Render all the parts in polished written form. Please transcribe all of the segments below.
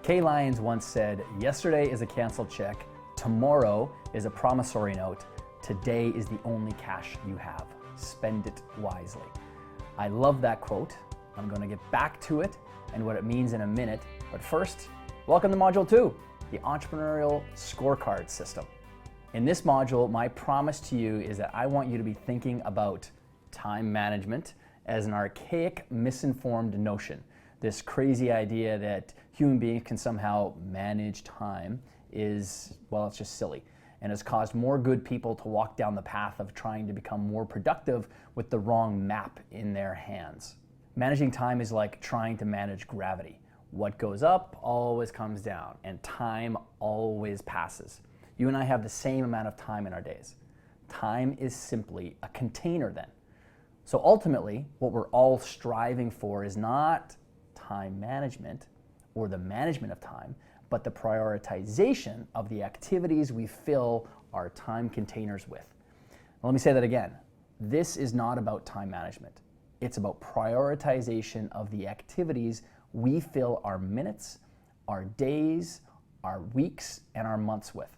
Kay Lyons once said, "Yesterday is a canceled check, tomorrow is a promissory note, today is the only cash you have. Spend it wisely." I love that quote. I'm going to get back to it and what it means in a minute, but first, welcome to Module 2, the Entrepreneurial Scorecard System. In this module, my promise to you is that I want you to be thinking about time management as an archaic, misinformed notion. This crazy idea that human beings can somehow manage time is, well, it's just silly, and has caused more good people to walk down the path of trying to become more productive with the wrong map in their hands. Managing time is like trying to manage gravity. What goes up always comes down, and time always passes. You and I have the same amount of time in our days. Time is simply a container then. So ultimately, what we're all striving for is not time management or the management of time, but the prioritization of the activities we fill our time containers with. Now, let me say that again. This is not about time management. It's about prioritization of the activities we fill our minutes, our days, our weeks, and our months with.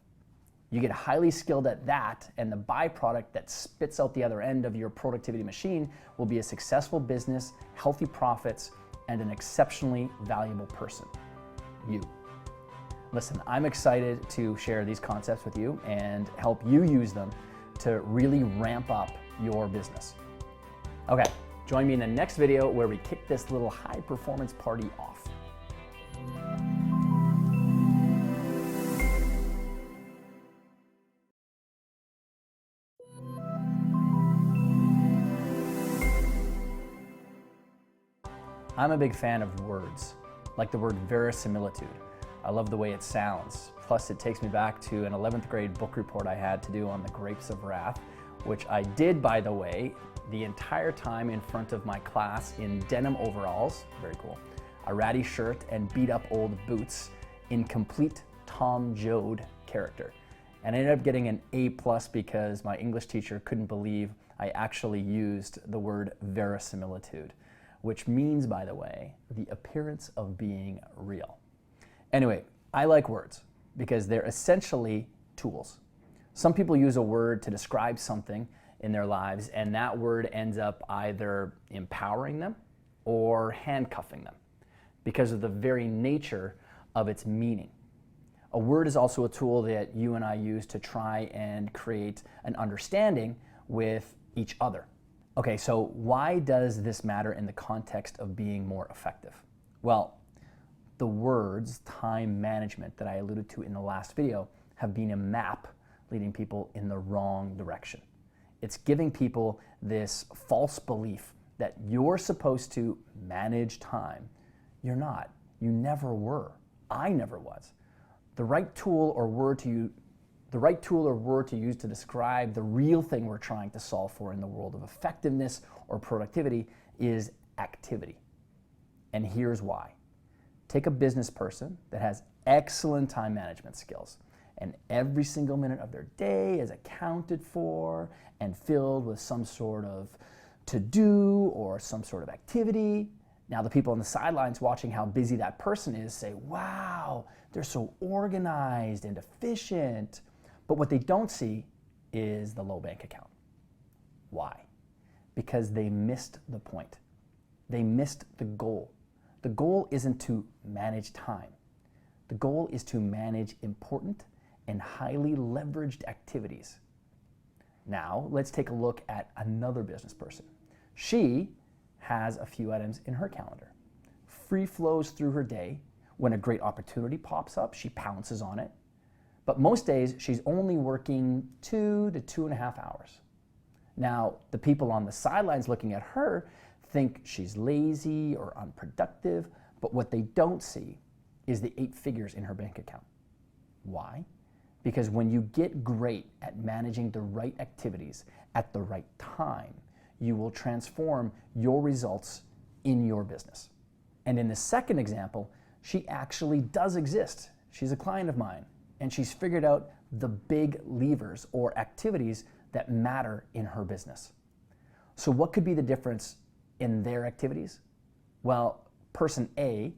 You get highly skilled at that, and the byproduct that spits out the other end of your productivity machine will be a successful business, healthy profits, and an exceptionally valuable person. You. Listen, I'm excited to share these concepts with you and help you use them to really ramp up your business. Okay, join me in the next video where we kick this little high performance party off. I'm a big fan of words, like the word verisimilitude. I love the way it sounds. Plus, it takes me back to an 11th grade book report I had to do on the grapes of wrath, which I did, by the way, the entire time in front of my class in denim overalls, very cool, a ratty shirt, and beat up old boots in complete Tom Joad character. And I ended up getting an A+ because my English teacher couldn't believe I actually used the word verisimilitude, which means, by the way, the appearance of being real. Anyway, I like words because they're essentially tools. Some people use a word to describe something in their lives, and that word ends up either empowering them or handcuffing them because of the very nature of its meaning. A word is also a tool that you and I use to try and create an understanding with each other. Okay, so why does this matter in the context of being more effective? Well, the words time management that I alluded to in the last video have been a map leading people in the wrong direction. It's giving people this false belief that you're supposed to manage time. You're not. You never were. I never was. The right tool or word to use to describe the real thing we're trying to solve for in the world of effectiveness or productivity is activity. And here's why. Take a business person that has excellent time management skills, and every single minute of their day is accounted for and filled with some sort of to-do or some sort of activity. Now, the people on the sidelines watching how busy that person is say, "Wow, they're so organized and efficient." But what they don't see is the low bank account. Why? Because they missed the point. They missed the goal. The goal isn't to manage time. The goal is to manage important and highly leveraged activities. Now, let's take a look at another business person. She has a few items in her calendar. Free flows through her day. When a great opportunity pops up, she pounces on it. But most days, she's only working 2 to 2.5 hours. Now, the people on the sidelines looking at her think she's lazy or unproductive, but what they don't see is the 8 figures in her bank account. Why? Because when you get great at managing the right activities at the right time, you will transform your results in your business. And in the second example, she actually does exist. She's a client of mine, and she's figured out the big levers or activities that matter in her business. So what could be the difference in their activities? Well, person A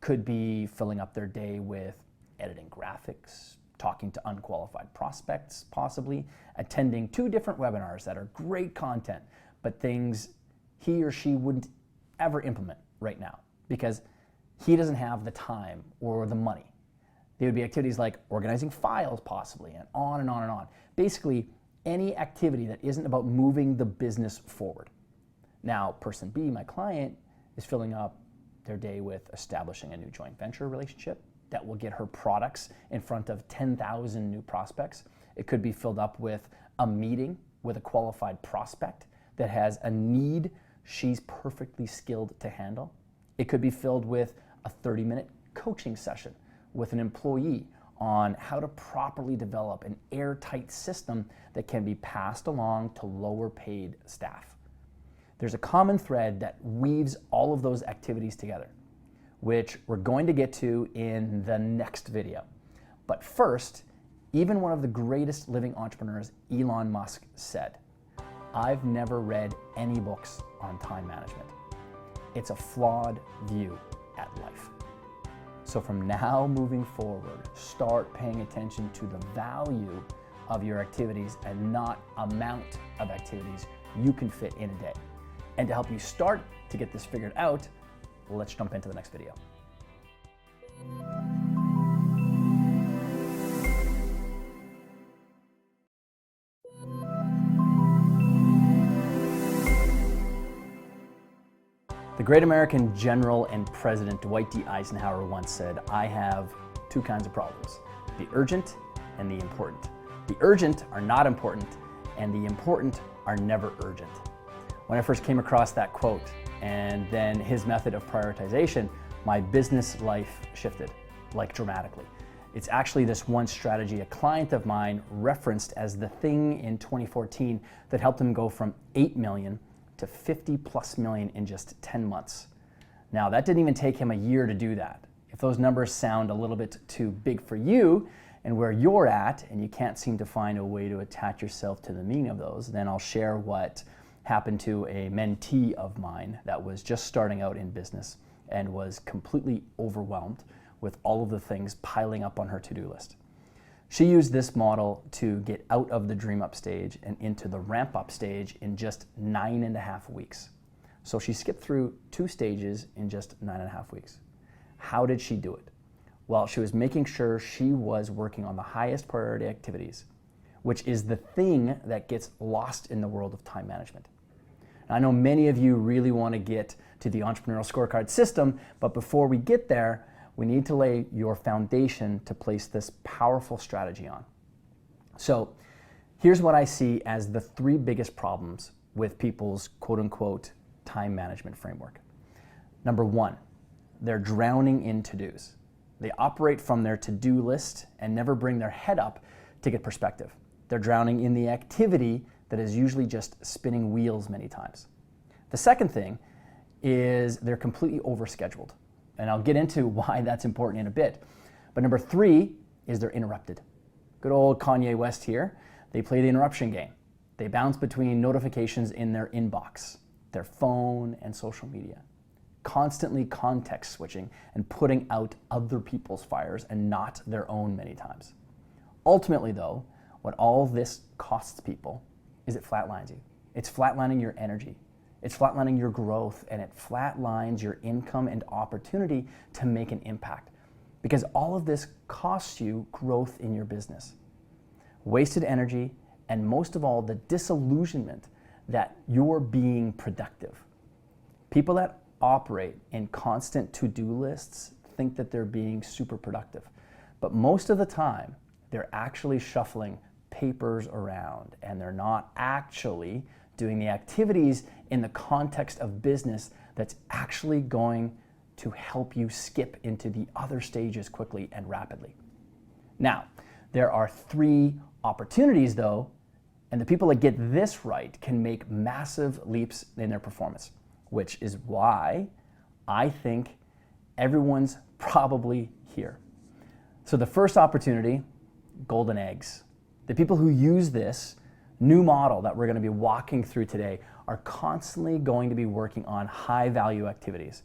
could be filling up their day with editing graphics, talking to unqualified prospects, possibly attending 2 different webinars that are great content, but things he or she wouldn't ever implement right now because he doesn't have the time or the money. They would be activities like organizing files possibly, and on and on and on. Basically, any activity that isn't about moving the business forward. Now, person B, my client, is filling up their day with establishing a new joint venture relationship that will get her products in front of 10,000 new prospects. It could be filled up with a meeting with a qualified prospect that has a need she's perfectly skilled to handle. It could be filled with a 30-minute coaching session with an employee on how to properly develop an airtight system that can be passed along to lower paid staff. There's a common thread that weaves all of those activities together, which we're going to get to in the next video. But first, even one of the greatest living entrepreneurs, Elon Musk, said, "I've never read any books on time management. It's a flawed view at life." So from now moving forward, start paying attention to the value of your activities and not amount of activities you can fit in a day. And to help you start to get this figured out, let's jump into the next video. The great American general and president Dwight D. Eisenhower once said, "I have 2 kinds of problems, the urgent and the important. The urgent are not important, and the important are never urgent." When I first came across that quote and then his method of prioritization, my business life shifted, like dramatically. It's actually this one strategy a client of mine referenced as the thing in 2014 that helped him go from 8 million to 50+ million in just 10 months. Now, that didn't even take him a year to do that. If those numbers sound a little bit too big for you and where you're at, and you can't seem to find a way to attach yourself to the meaning of those, then I'll share what happened to a mentee of mine that was just starting out in business and was completely overwhelmed with all of the things piling up on her to-do list. She used this model to get out of the dream up stage and into the ramp up stage in just 9.5 weeks. So she skipped through 2 stages in just 9.5 weeks. How did she do it? Well, she was making sure she was working on the highest priority activities, which is the thing that gets lost in the world of time management. Now, I know many of you really want to get to the entrepreneurial scorecard system, but before we get there, we need to lay your foundation to place this powerful strategy on. So here's what I see as the 3 biggest problems with people's quote-unquote time management framework. Number 1, they're drowning in to-dos. They operate from their to-do list and never bring their head up to get perspective. They're drowning in the activity that is usually just spinning wheels many times. The second thing is they're completely overscheduled. And I'll get into why that's important in a bit. But number 3 is they're interrupted. Good old Kanye West here. They play the interruption game. They bounce between notifications in their inbox, their phone, and social media, constantly context switching and putting out other people's fires and not their own many times. Ultimately though, what all this costs people is it flatlines you. It's flatlining your energy. It's flatlining your growth, and it flatlines your income and opportunity to make an impact, because all of this costs you growth in your business, wasted energy, and most of all, the disillusionment that you're being productive. People that operate in constant to-do lists think that they're being super productive, but most of the time, they're actually shuffling papers around, and they're not actually doing the activities in the context of business that's actually going to help you skip into the other stages quickly and rapidly. Now, there are 3 opportunities though, and the people that get this right can make massive leaps in their performance, which is why I think everyone's probably here. So the first opportunity, golden eggs. The people who use this new model that we're going to be walking through today are constantly going to be working on high value activities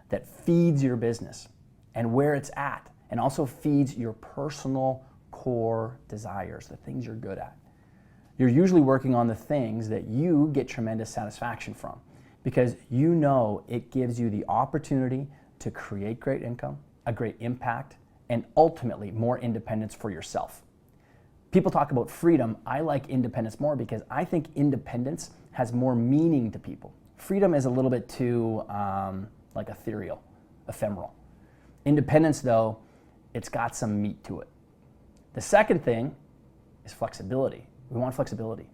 that feeds your business. and where it's at, and also feeds your personal core desires, the things you're good at. You're usually working on the things that you get tremendous satisfaction from because you know it gives you the opportunity to create great income, a great impact, and ultimately more independence for yourself. People talk about freedom. I like independence more because I think independence has more meaning to people. Freedom is a little bit too like ethereal, ephemeral. Independence, though, it's got some meat to it. The second thing is flexibility. We want flexibility.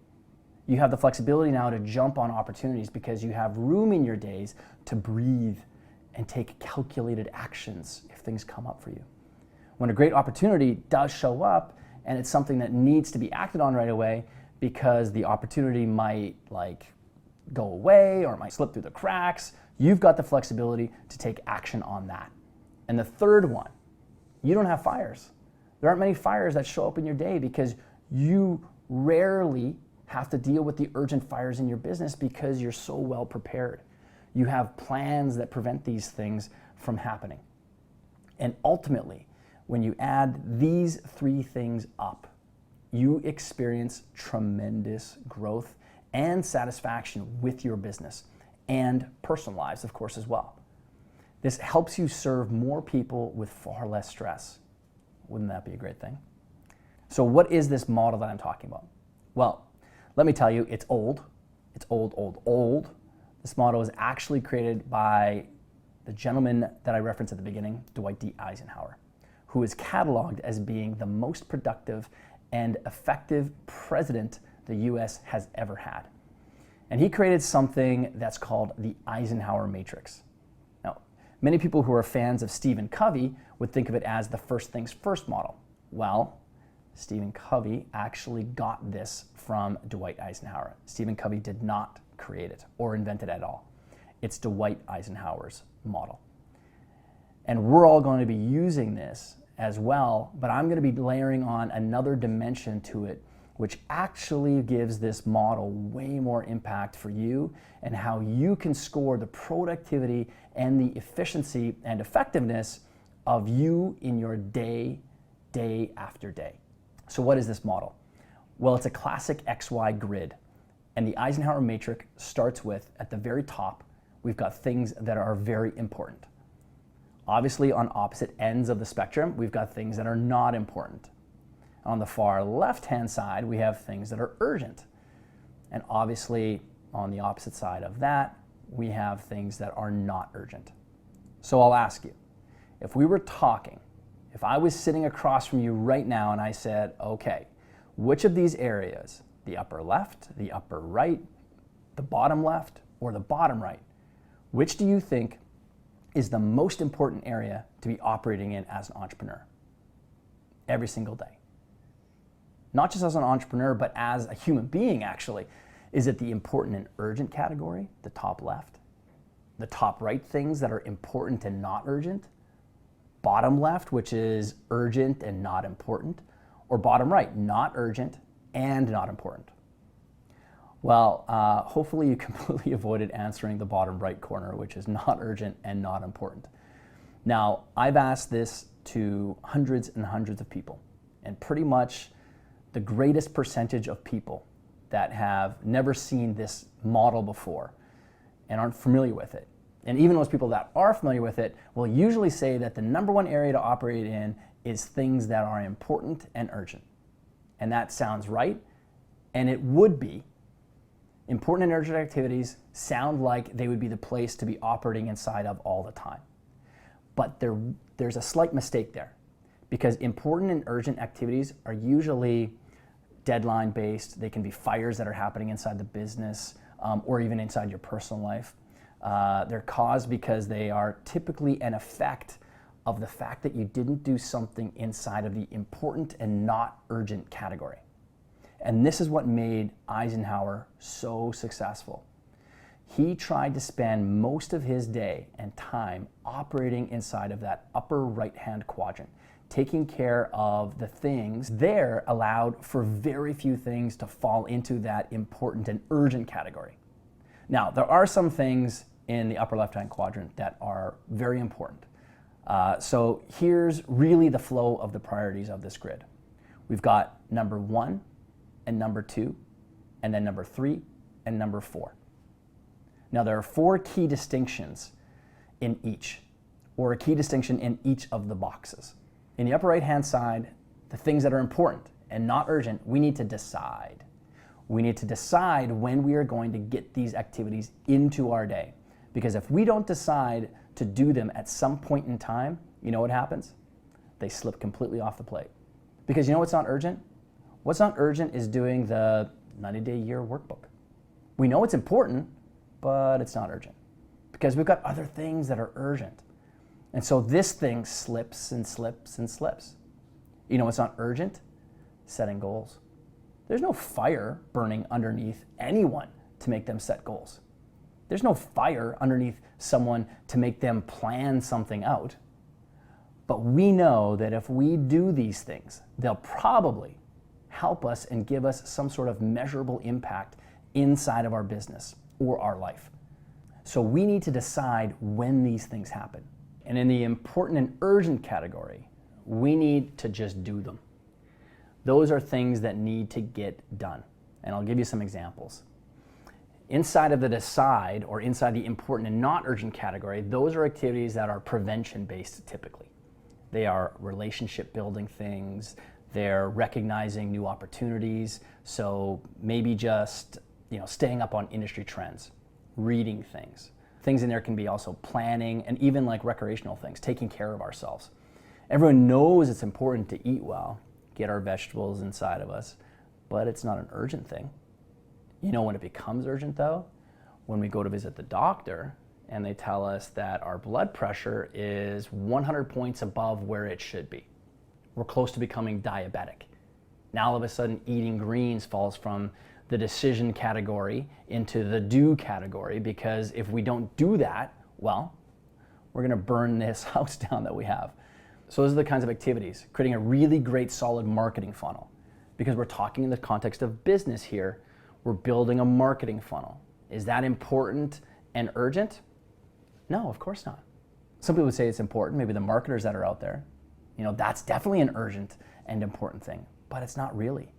You have the flexibility now to jump on opportunities because you have room in your days to breathe and take calculated actions if things come up for you. When a great opportunity does show up and it's something that needs to be acted on right away because the opportunity might go away or it might slip through the cracks, you've got the flexibility to take action on that. And the third one, you don't have fires. There aren't many fires that show up in your day because you rarely have to deal with the urgent fires in your business because you're so well prepared. You have plans that prevent these things from happening. And ultimately, when you add these three things up, you experience tremendous growth and satisfaction with your business and personal lives, of course, as well. This helps you serve more people with far less stress. Wouldn't that be a great thing? So what is this model that I'm talking about? Well, let me tell you, it's old. It's old, old, old. This model was actually created by the gentleman that I referenced at the beginning, Dwight D. Eisenhower, who is cataloged as being the most productive and effective president the US has ever had. And he created something that's called the Eisenhower Matrix. Now, many people who are fans of Stephen Covey would think of it as the first things first model. Well, Stephen Covey actually got this from Dwight Eisenhower. Stephen Covey did not create it or invent it at all. It's Dwight Eisenhower's model. And we're all going to be using this as well, but I'm going to be layering on another dimension to it, which actually gives this model way more impact for you and how you can score the productivity and the efficiency and effectiveness of you in your day after day. So what is this model? Well, it's a classic XY grid. And the Eisenhower matrix starts with, at the very top, we've got things that are very important. Obviously, on opposite ends of the spectrum, we've got things that are not important. On the far left-hand side, we have things that are urgent. And obviously, on the opposite side of that, we have things that are not urgent. So I'll ask you, if we were talking, if I was sitting across from you right now and I said, okay, which of these areas, the upper left, the upper right, the bottom left, or the bottom right, which do you think is the most important area to be operating in as an entrepreneur? Every single day. Not just as an entrepreneur, but as a human being, actually. Is it the important and urgent category, the top left? The top right things that are important and not urgent? Bottom left, which is urgent and not important? Or bottom right, not urgent and not important? Well, hopefully you completely avoided answering the bottom right corner, which is not urgent and not important. Now, I've asked this to hundreds and hundreds of people, and pretty much the greatest percentage of people that have never seen this model before and aren't familiar with it, and even those people that are familiar with it, will usually say that the number one area to operate in is things that are important and urgent. And that sounds right, and it would be. Important and urgent activities sound like they would be the place to be operating inside of all the time. But there's a slight mistake there, because important and urgent activities are usually deadline-based. They can be fires that are happening inside the business or even inside your personal life. They're caused because they are typically an effect of the fact that you didn't do something inside of the important and not urgent category. And this is what made Eisenhower so successful. He tried to spend most of his day and time operating inside of that upper right-hand quadrant, taking care of the things there allowed for very few things to fall into that important and urgent category. Now, there are some things in the upper left-hand quadrant that are very important. So here's really the flow of the priorities of this grid. We've got number 1 and number 2, and then number 3 and number 4. Now there are 4 key distinctions in each, or a key distinction in each of the boxes. In the upper right-hand side, the things that are important and not urgent, we need to decide. We need to decide when we are going to get these activities into our day. Because if we don't decide to do them at some point in time, you know what happens? They slip completely off the plate. Because you know what's not urgent? What's not urgent is doing the 90-day year workbook. We know it's important, but it's not urgent. Because we've got other things that are urgent. And so this thing slips and slips and slips. You know what's not urgent? Setting goals. There's no fire burning underneath anyone to make them set goals. There's no fire underneath someone to make them plan something out. But we know that if we do these things, they'll probably help us and give us some sort of measurable impact inside of our business or our life. So we need to decide when these things happen. And in the important and urgent category, we need to just do them. Those are things that need to get done. And I'll give you some examples. Inside of the decide, or inside the important and not urgent category, those are activities that are prevention-based typically. They are relationship building things, they're recognizing new opportunities, so maybe just staying up on industry trends, reading things. Things in there can be also planning and even like recreational things, taking care of ourselves. Everyone knows it's important to eat well, get our vegetables inside of us, but it's not an urgent thing. You know when it becomes urgent though? When we go to visit the doctor and they tell us that our blood pressure is 100 points above where it should be. We're close to becoming diabetic. Now all of a sudden eating greens falls from the decision category into the do category, because if we don't do that, well, we're gonna burn this house down that we have. So those are the kinds of activities, creating a really great solid marketing funnel. Because we're talking in the context of business here, we're building a marketing funnel. Is that important and urgent? No, of course not. Some people would say it's important, maybe the marketers that are out there. That's definitely an urgent and important thing, but it's not really.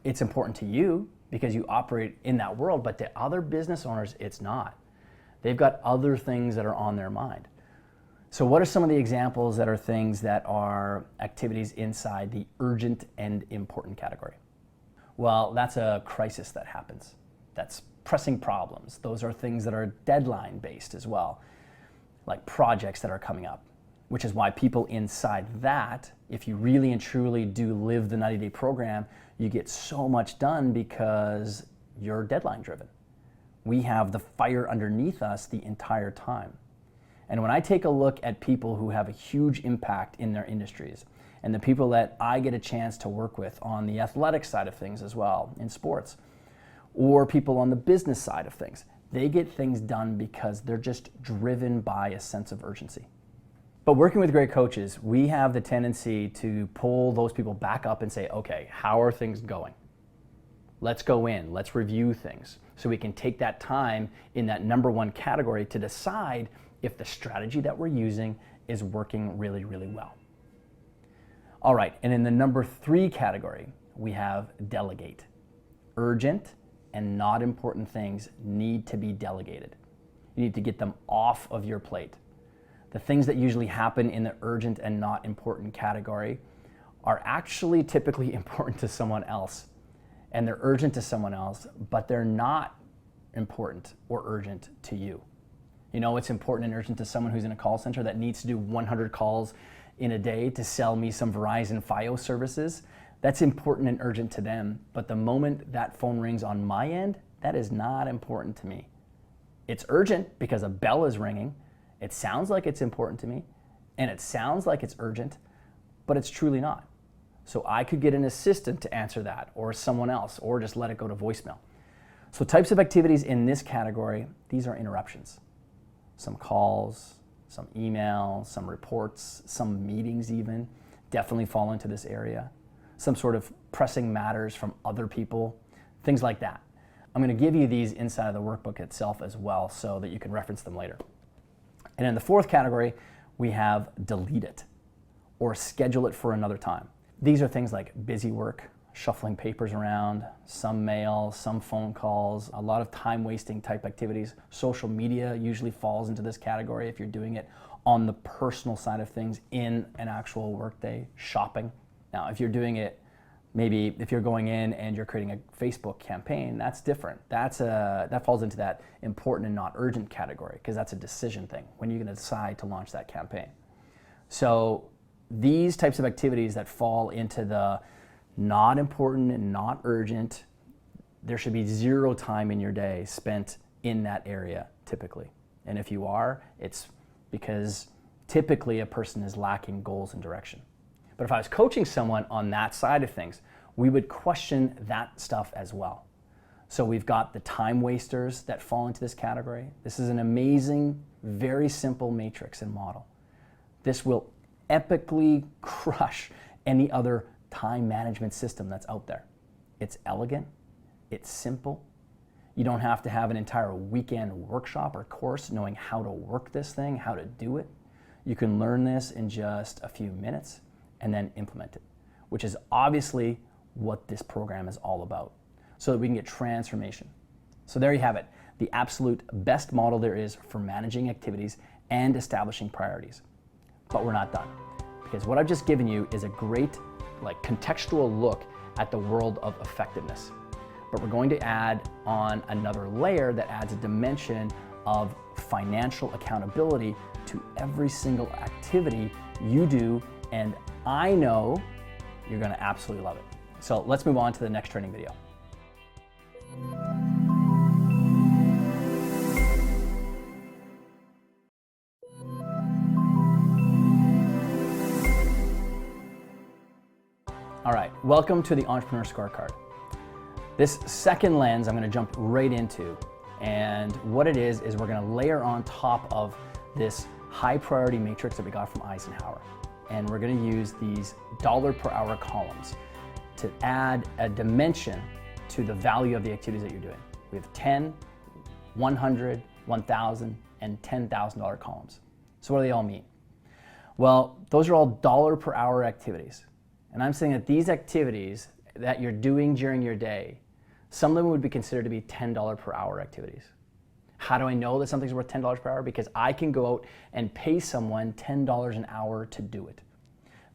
It's important to you because you operate in that world, but to other business owners, it's not. They've got other things that are on their mind. So what are some of the examples that are things that are activities inside the urgent and important category? Well, that's a crisis that happens. That's pressing problems. Those are things that are deadline based as well, like projects that are coming up, which is why people inside that, if you really and truly do live the 90-day program, you get so much done because you're deadline driven. We have the fire underneath us the entire time. And when I take a look at people who have a huge impact in their industries, and the people that I get a chance to work with on the athletic side of things as well, in sports, or people on the business side of things, they get things done because they're just driven by a sense of urgency. But working with great coaches, we have the tendency to pull those people back up and say, okay, how are things going? Let's go in, let's review things, so we can take that time in that number 1 category to decide if the strategy that we're using is working really, really well. All right, and in the number 3 category, we have delegate. Urgent and not important things need to be delegated. You need to get them off of your plate. The things that usually happen in the urgent and not important category are actually typically important to someone else. And they're urgent to someone else, but they're not important or urgent to you. It's important and urgent to someone who's in a call center that needs to do 100 calls in a day to sell me some Verizon Fios services. That's important and urgent to them, but the moment that phone rings on my end, that is not important to me. It's urgent because a bell is ringing. It sounds like it's important to me, and it sounds like it's urgent, but it's truly not. So I could get an assistant to answer that, or someone else, or just let it go to voicemail. So types of activities in this category, these are interruptions. Some calls, some emails, some reports, some meetings even, definitely fall into this area. Some sort of pressing matters from other people, things like that. I'm going to give you these inside of the workbook itself as well so that you can reference them later. And in the 4th category, we have delete it or schedule it for another time. These are things like busy work, shuffling papers around, some mail, some phone calls, a lot of time-wasting type activities. Social media usually falls into this category if you're doing it on the personal side of things in an actual workday. Shopping. Now, if you're doing it, maybe if you're going in and you're creating a Facebook campaign, that's different. That falls into that important and not urgent category because that's a decision thing. When you're going to decide to launch that campaign. So these types of activities that fall into the not important and not urgent, there should be zero time in your day spent in that area typically. And if you are, it's because typically a person is lacking goals and direction. But if I was coaching someone on that side of things, we would question that stuff as well. So we've got the time wasters that fall into this category. This is an amazing, very simple matrix and model. This will epically crush any other time management system that's out there. It's elegant, it's simple. You don't have to have an entire weekend workshop or course knowing how to work this thing, how to do it. You can learn this in just a few minutes and then implement it, which is obviously what this program is all about, so that we can get transformation. So there you have it, the absolute best model there is for managing activities and establishing priorities. But we're not done, because what I've just given you is a great contextual look at the world of effectiveness. But we're going to add on another layer that adds a dimension of financial accountability to every single activity you do, and I know you're going to absolutely love it. So let's move on to the next training video. All right, welcome to the Entrepreneur Scorecard. This second lens I'm going to jump right into, and what it is we're going to layer on top of this high priority matrix that we got from Eisenhower. And we're going to use these dollar per hour columns to add a dimension to the value of the activities that you're doing. We have 10, 100, 1,000, and $10,000 columns. So what do they all mean? Well, those are all dollar per hour activities. And I'm saying that these activities that you're doing during your day, some of them would be considered to be $10 per hour activities. How do I know that something's worth $10 per hour? Because I can go out and pay someone $10 an hour to do it.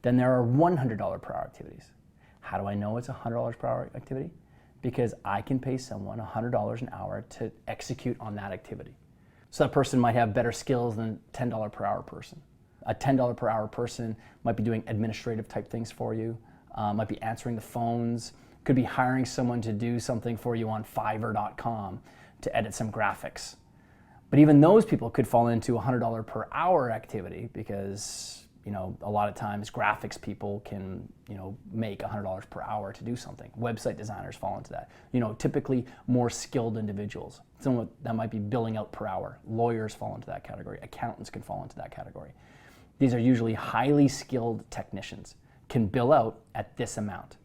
Then there are $100 per hour activities. How do I know it's a $100 per hour activity? Because I can pay someone $100 an hour to execute on that activity. So that person might have better skills than a $10 per hour person. A $10 per hour person might be doing administrative type things for you, might be answering the phones, could be hiring someone to do something for you on Fiverr.com to edit some graphics. But even those people could fall into a $100 per hour activity because, a lot of times graphics people can, make $100 per hour to do something. Website designers fall into that. Typically more skilled individuals. Someone that might be billing out per hour. Lawyers fall into that category. Accountants can fall into that category. These are usually highly skilled technicians, can bill out at this amount.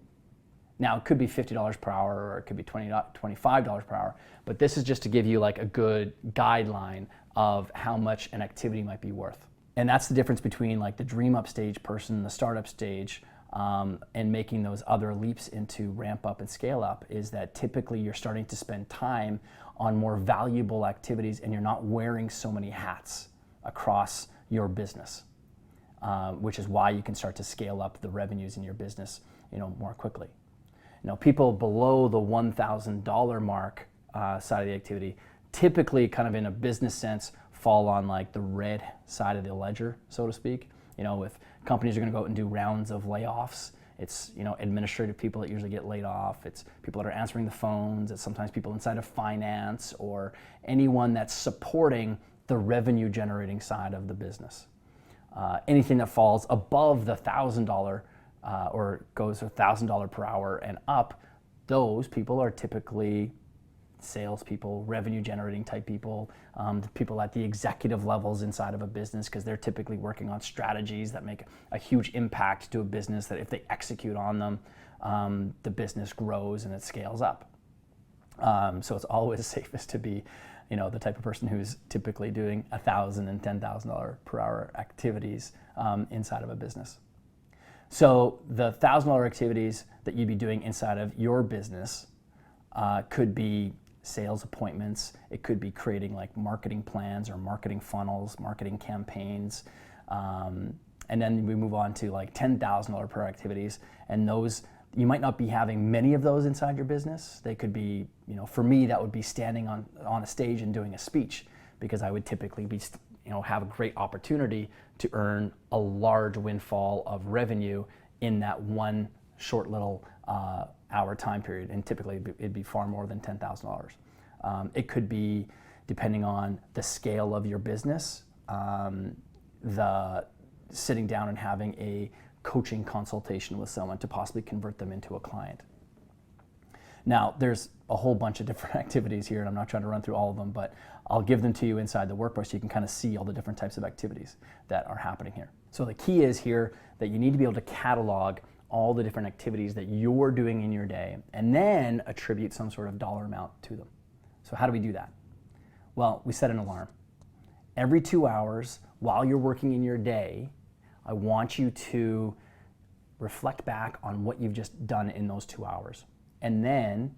Now, it could be $50 per hour or it could be $25 per hour, but this is just to give you like a good guideline of how much an activity might be worth. And that's the difference between like the dream up stage person, the startup stage, and making those other leaps into ramp up and scale up, is that typically you're starting to spend time on more valuable activities and you're not wearing so many hats across your business, which is why you can start to scale up the revenues in your business, more quickly. People below the $1,000 mark side of the activity, typically kind of in a business sense, fall on like the red side of the ledger, so to speak. If companies are going to go out and do rounds of layoffs, it's administrative people that usually get laid off. It's people that are answering the phones. It's sometimes people inside of finance or anyone that's supporting the revenue generating side of the business. Anything that falls above the $1,000 or goes to $1,000 per hour and up, those people are typically salespeople, revenue generating type people, the people at the executive levels inside of a business, because they're typically working on strategies that make a huge impact to a business that if they execute on them, the business grows and it scales up. So it's always safest to be the type of person who's typically doing $1,000 and $10,000 per hour activities inside of a business. So the $1,000 activities that you'd be doing inside of your business could be sales appointments. It could be creating like marketing plans or marketing funnels, marketing campaigns. And then we move on to like $10,000 per activities. And those, you might not be having many of those inside your business. They could be, for me, that would be standing on a stage and doing a speech, because I would typically be, have a great opportunity to earn a large windfall of revenue in that one short little hour time period. And typically it'd be far more than $10,000. It could be, depending on the scale of your business, the sitting down and having a coaching consultation with someone to possibly convert them into a client. Now, there's a whole bunch of different activities here, and I'm not trying to run through all of them, but I'll give them to you inside the workbook so you can kind of see all the different types of activities that are happening here. So the key is here that you need to be able to catalog all the different activities that you're doing in your day and then attribute some sort of dollar amount to them. So how do we do that? Well, we set an alarm. Every 2 hours while you're working in your day, I want you to reflect back on what you've just done in those 2 hours. And then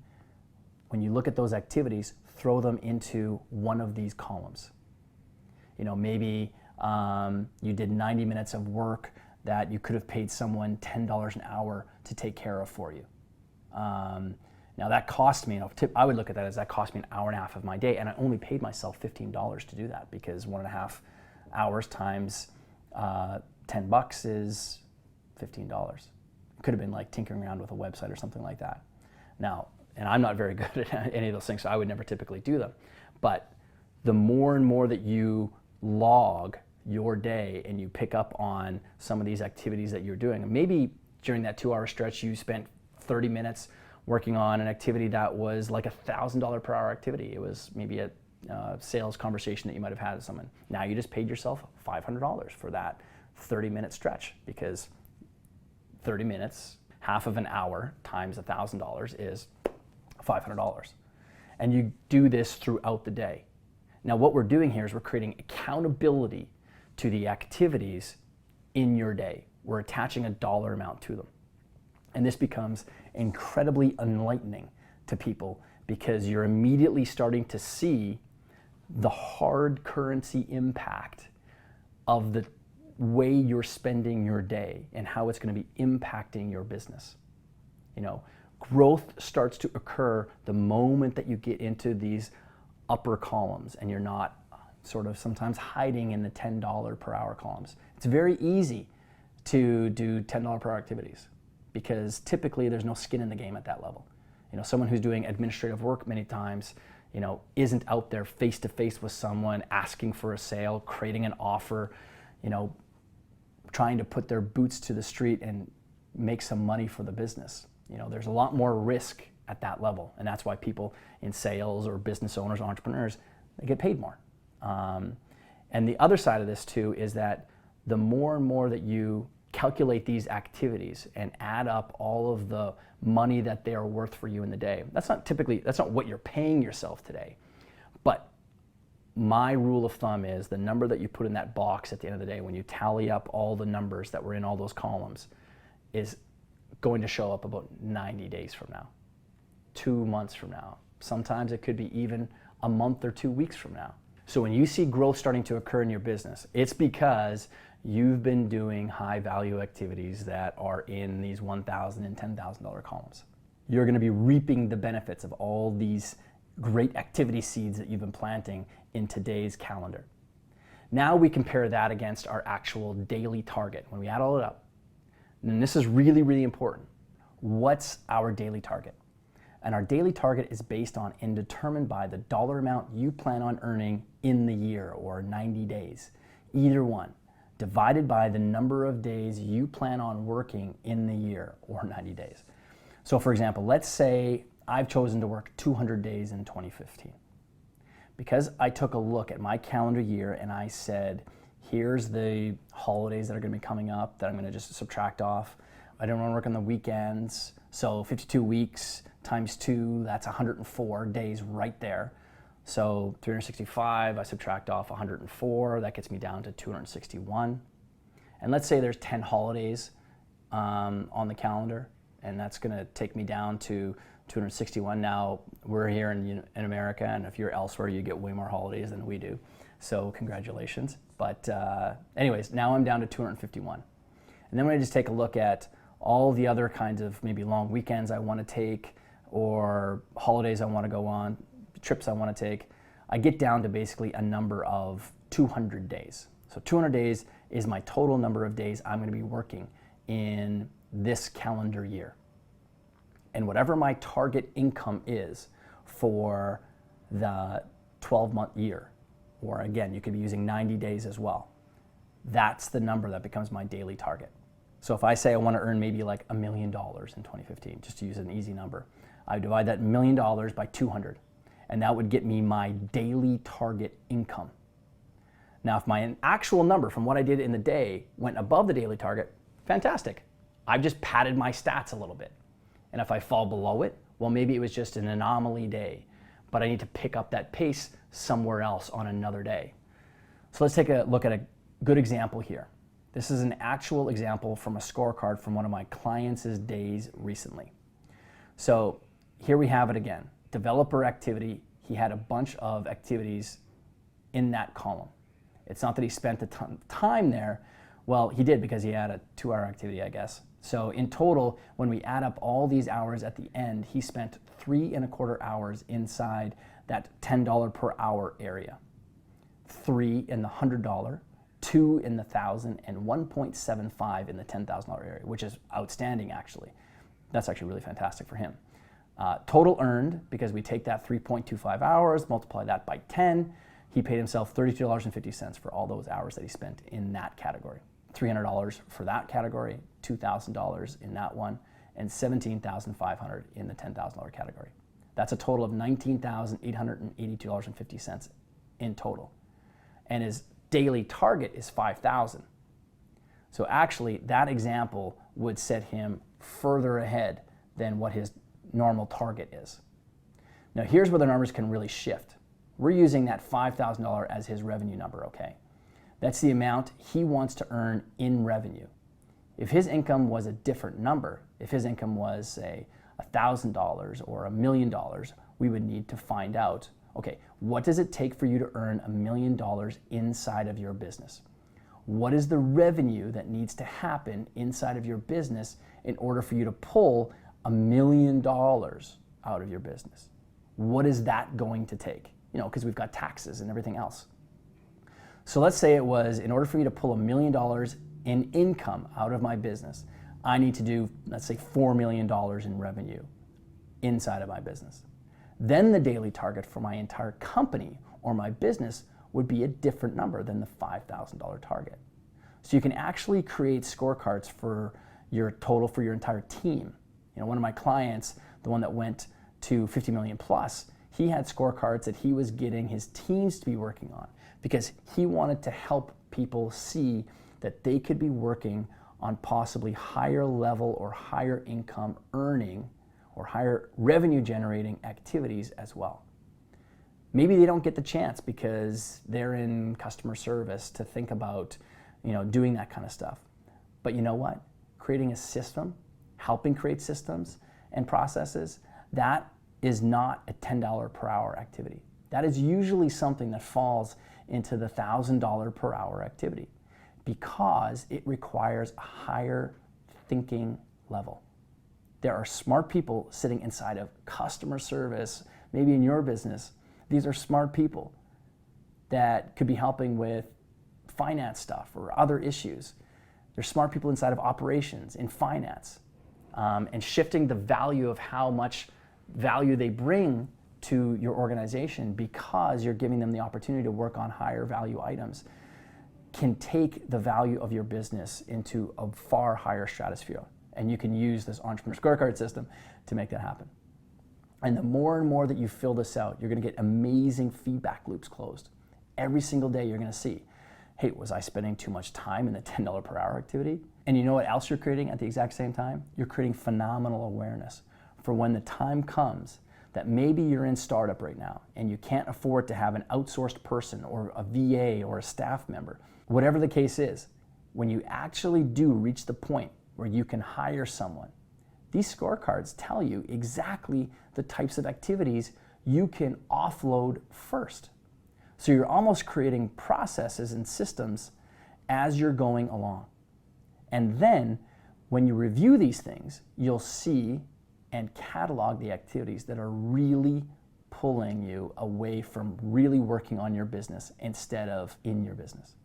when you look at those activities, throw them into one of these columns. Maybe you did 90 minutes of work that you could have paid someone $10 an hour to take care of for you. Now that cost me, I would look at that as that cost me an hour and a half of my day, and I only paid myself $15 to do that, because 1.5 hours times $10 is $15. It could have been like tinkering around with a website or something like that. Now, and I'm not very good at any of those things, so I would never typically do them. But the more and more that you log your day and you pick up on some of these activities that you're doing, and maybe during that 2 hour stretch you spent 30 minutes working on an activity that was like $1,000 per hour activity. It was maybe a sales conversation that you might have had with someone. Now you just paid yourself $500 for that 30-minute stretch, because 30 minutes, half of an hour times $1,000 is $500. And you do this throughout the day. Now what we're doing here is we're creating accountability to the activities in your day. We're attaching a dollar amount to them. And this becomes incredibly enlightening to people, because you're immediately starting to see the hard currency impact of the way you're spending your day and how it's going to be impacting your business. Growth starts to occur the moment that you get into these upper columns and you're not sort of sometimes hiding in the $10 per hour columns. It's very easy to do $10 per hour activities, because typically there's no skin in the game at that level. Someone who's doing administrative work many times, isn't out there face to face with someone asking for a sale, creating an offer, trying to put their boots to the street and make some money for the business. There's a lot more risk at that level, and that's why people in sales or business owners, entrepreneurs, they get paid more. And the other side of this too is that the more and more that you calculate these activities and add up all of the money that they are worth for you in the day, that's not what you're paying yourself today. But my rule of thumb is the number that you put in that box at the end of the day, when you tally up all the numbers that were in all those columns, is going to show up about 90 days from now, 2 months from now. Sometimes it could be even a month or 2 weeks from now. So when you see growth starting to occur in your business, it's because you've been doing high value activities that are in these $1,000 and $10,000 columns. You're going to be reaping the benefits of all these great activity seeds that you've been planting in today's calendar. Now we compare that against our actual daily target. When we add all it up, and this is really, really important, what's our daily target? And our daily target is based on and determined by the dollar amount you plan on earning in the year or 90 days, either one, divided by the number of days you plan on working in the year or 90 days. So for example, let's say I've chosen to work 200 days in 2015. Because I took a look at my calendar year and I said, here's the holidays that are going to be coming up that I'm going to just subtract off. I don't want to work on the weekends, so 52 weeks times 2, that's 104 days right there. So 365, I subtract off 104, that gets me down to 261. And let's say there's 10 holidays on the calendar, and that's gonna take me down to 261. Now, we're here in America, and if you're elsewhere, you get way more holidays than we do. So congratulations. But anyways, now I'm down to 251. And then when I just take a look at all the other kinds of maybe long weekends I want to take, or holidays I want to go on, trips I want to take, I get down to basically a number of 200 days. So 200 days is my total number of days I'm going to be working in this calendar year. And whatever my target income is for the 12-month year, or again, you could be using 90 days as well, that's the number that becomes my daily target. So if I say I want to earn maybe like $1 million in 2015, just to use an easy number, I divide that $1 million by 200, and that would get me my daily target income. Now, if my actual number from what I did in the day went above the daily target, fantastic. I've just padded my stats a little bit. And if I fall below it, well, maybe it was just an anomaly day, but I need to pick up that pace somewhere else on another day. So let's take a look at a good example here. This is an actual example from a scorecard from one of my clients' days recently. So here we have it again. Developer activity, he had a bunch of activities in that column. It's not that he spent a ton of time there. Well, he did, because he had a 2-hour activity, I guess. So in total, when we add up all these hours at the end, he spent 3¼ hours inside that $10 per hour area. 3 in the $100, 2 in the $1,000, and 1.75 in the $10,000 area, which is outstanding, actually. That's actually really fantastic for him. Total earned, because we take that 3.25 hours, multiply that by 10, he paid himself $32.50 for all those hours that he spent in that category. $300 for that category, $2,000 in that one, and $17,500 in the $10,000 category. That's a total of $19,882.50 in total. And his daily target is $5,000. So actually, that example would set him further ahead than what his normal target is. Now, here's where the numbers can really shift. We're using that $5,000 as his revenue number, okay? That's the amount he wants to earn in revenue. If his income was a different number, if his income was, say, $1,000 or $1 million, we would need to find out, okay, what does it take for you to earn $1 million inside of your business? What is the revenue that needs to happen inside of your business in order for you to pull $1 million out of your business? What is that going to take? You know, because we've got taxes and everything else. So let's say it was, in order for me to pull $1 million in income out of my business, I need to do, let's say, $4 million in revenue inside of my business. Then the daily target for my entire company or my business would be a different number than the $5,000 target. So you can actually create scorecards for your total for your entire team. You know, one of my clients, the one that went to 50 million plus, he had scorecards that he was getting his teams to be working on because he wanted to help people see that they could be working on possibly higher level or higher income earning or higher revenue generating activities as well. Maybe they don't get the chance because they're in customer service to think about, you know, doing that kind of stuff. But you know what? Creating a system, helping create systems and processes, that is not a $10 per hour activity. That is usually something that falls into the $1,000 per hour activity because it requires a higher thinking level. There are smart people sitting inside of customer service, maybe in your business. These are smart people that could be helping with finance stuff or other issues. There's smart people inside of operations, in finance, and shifting the value of how much value they bring to your organization because you're giving them the opportunity to work on higher value items can take the value of your business into a far higher stratosphere. And you can use this entrepreneur scorecard system to make that happen. And the more and more that you fill this out, you're going to get amazing feedback loops closed. Every single day you're going to see, hey, was I spending too much time in the $10 per hour activity? And you know what else you're creating at the exact same time? You're creating phenomenal awareness for when the time comes that maybe you're in startup right now and you can't afford to have an outsourced person or a VA or a staff member. Whatever the case is, when you actually do reach the point where you can hire someone, these scorecards tell you exactly the types of activities you can offload first. So you're almost creating processes and systems as you're going along. And then when you review these things, you'll see and catalog the activities that are really pulling you away from really working on your business instead of in your business.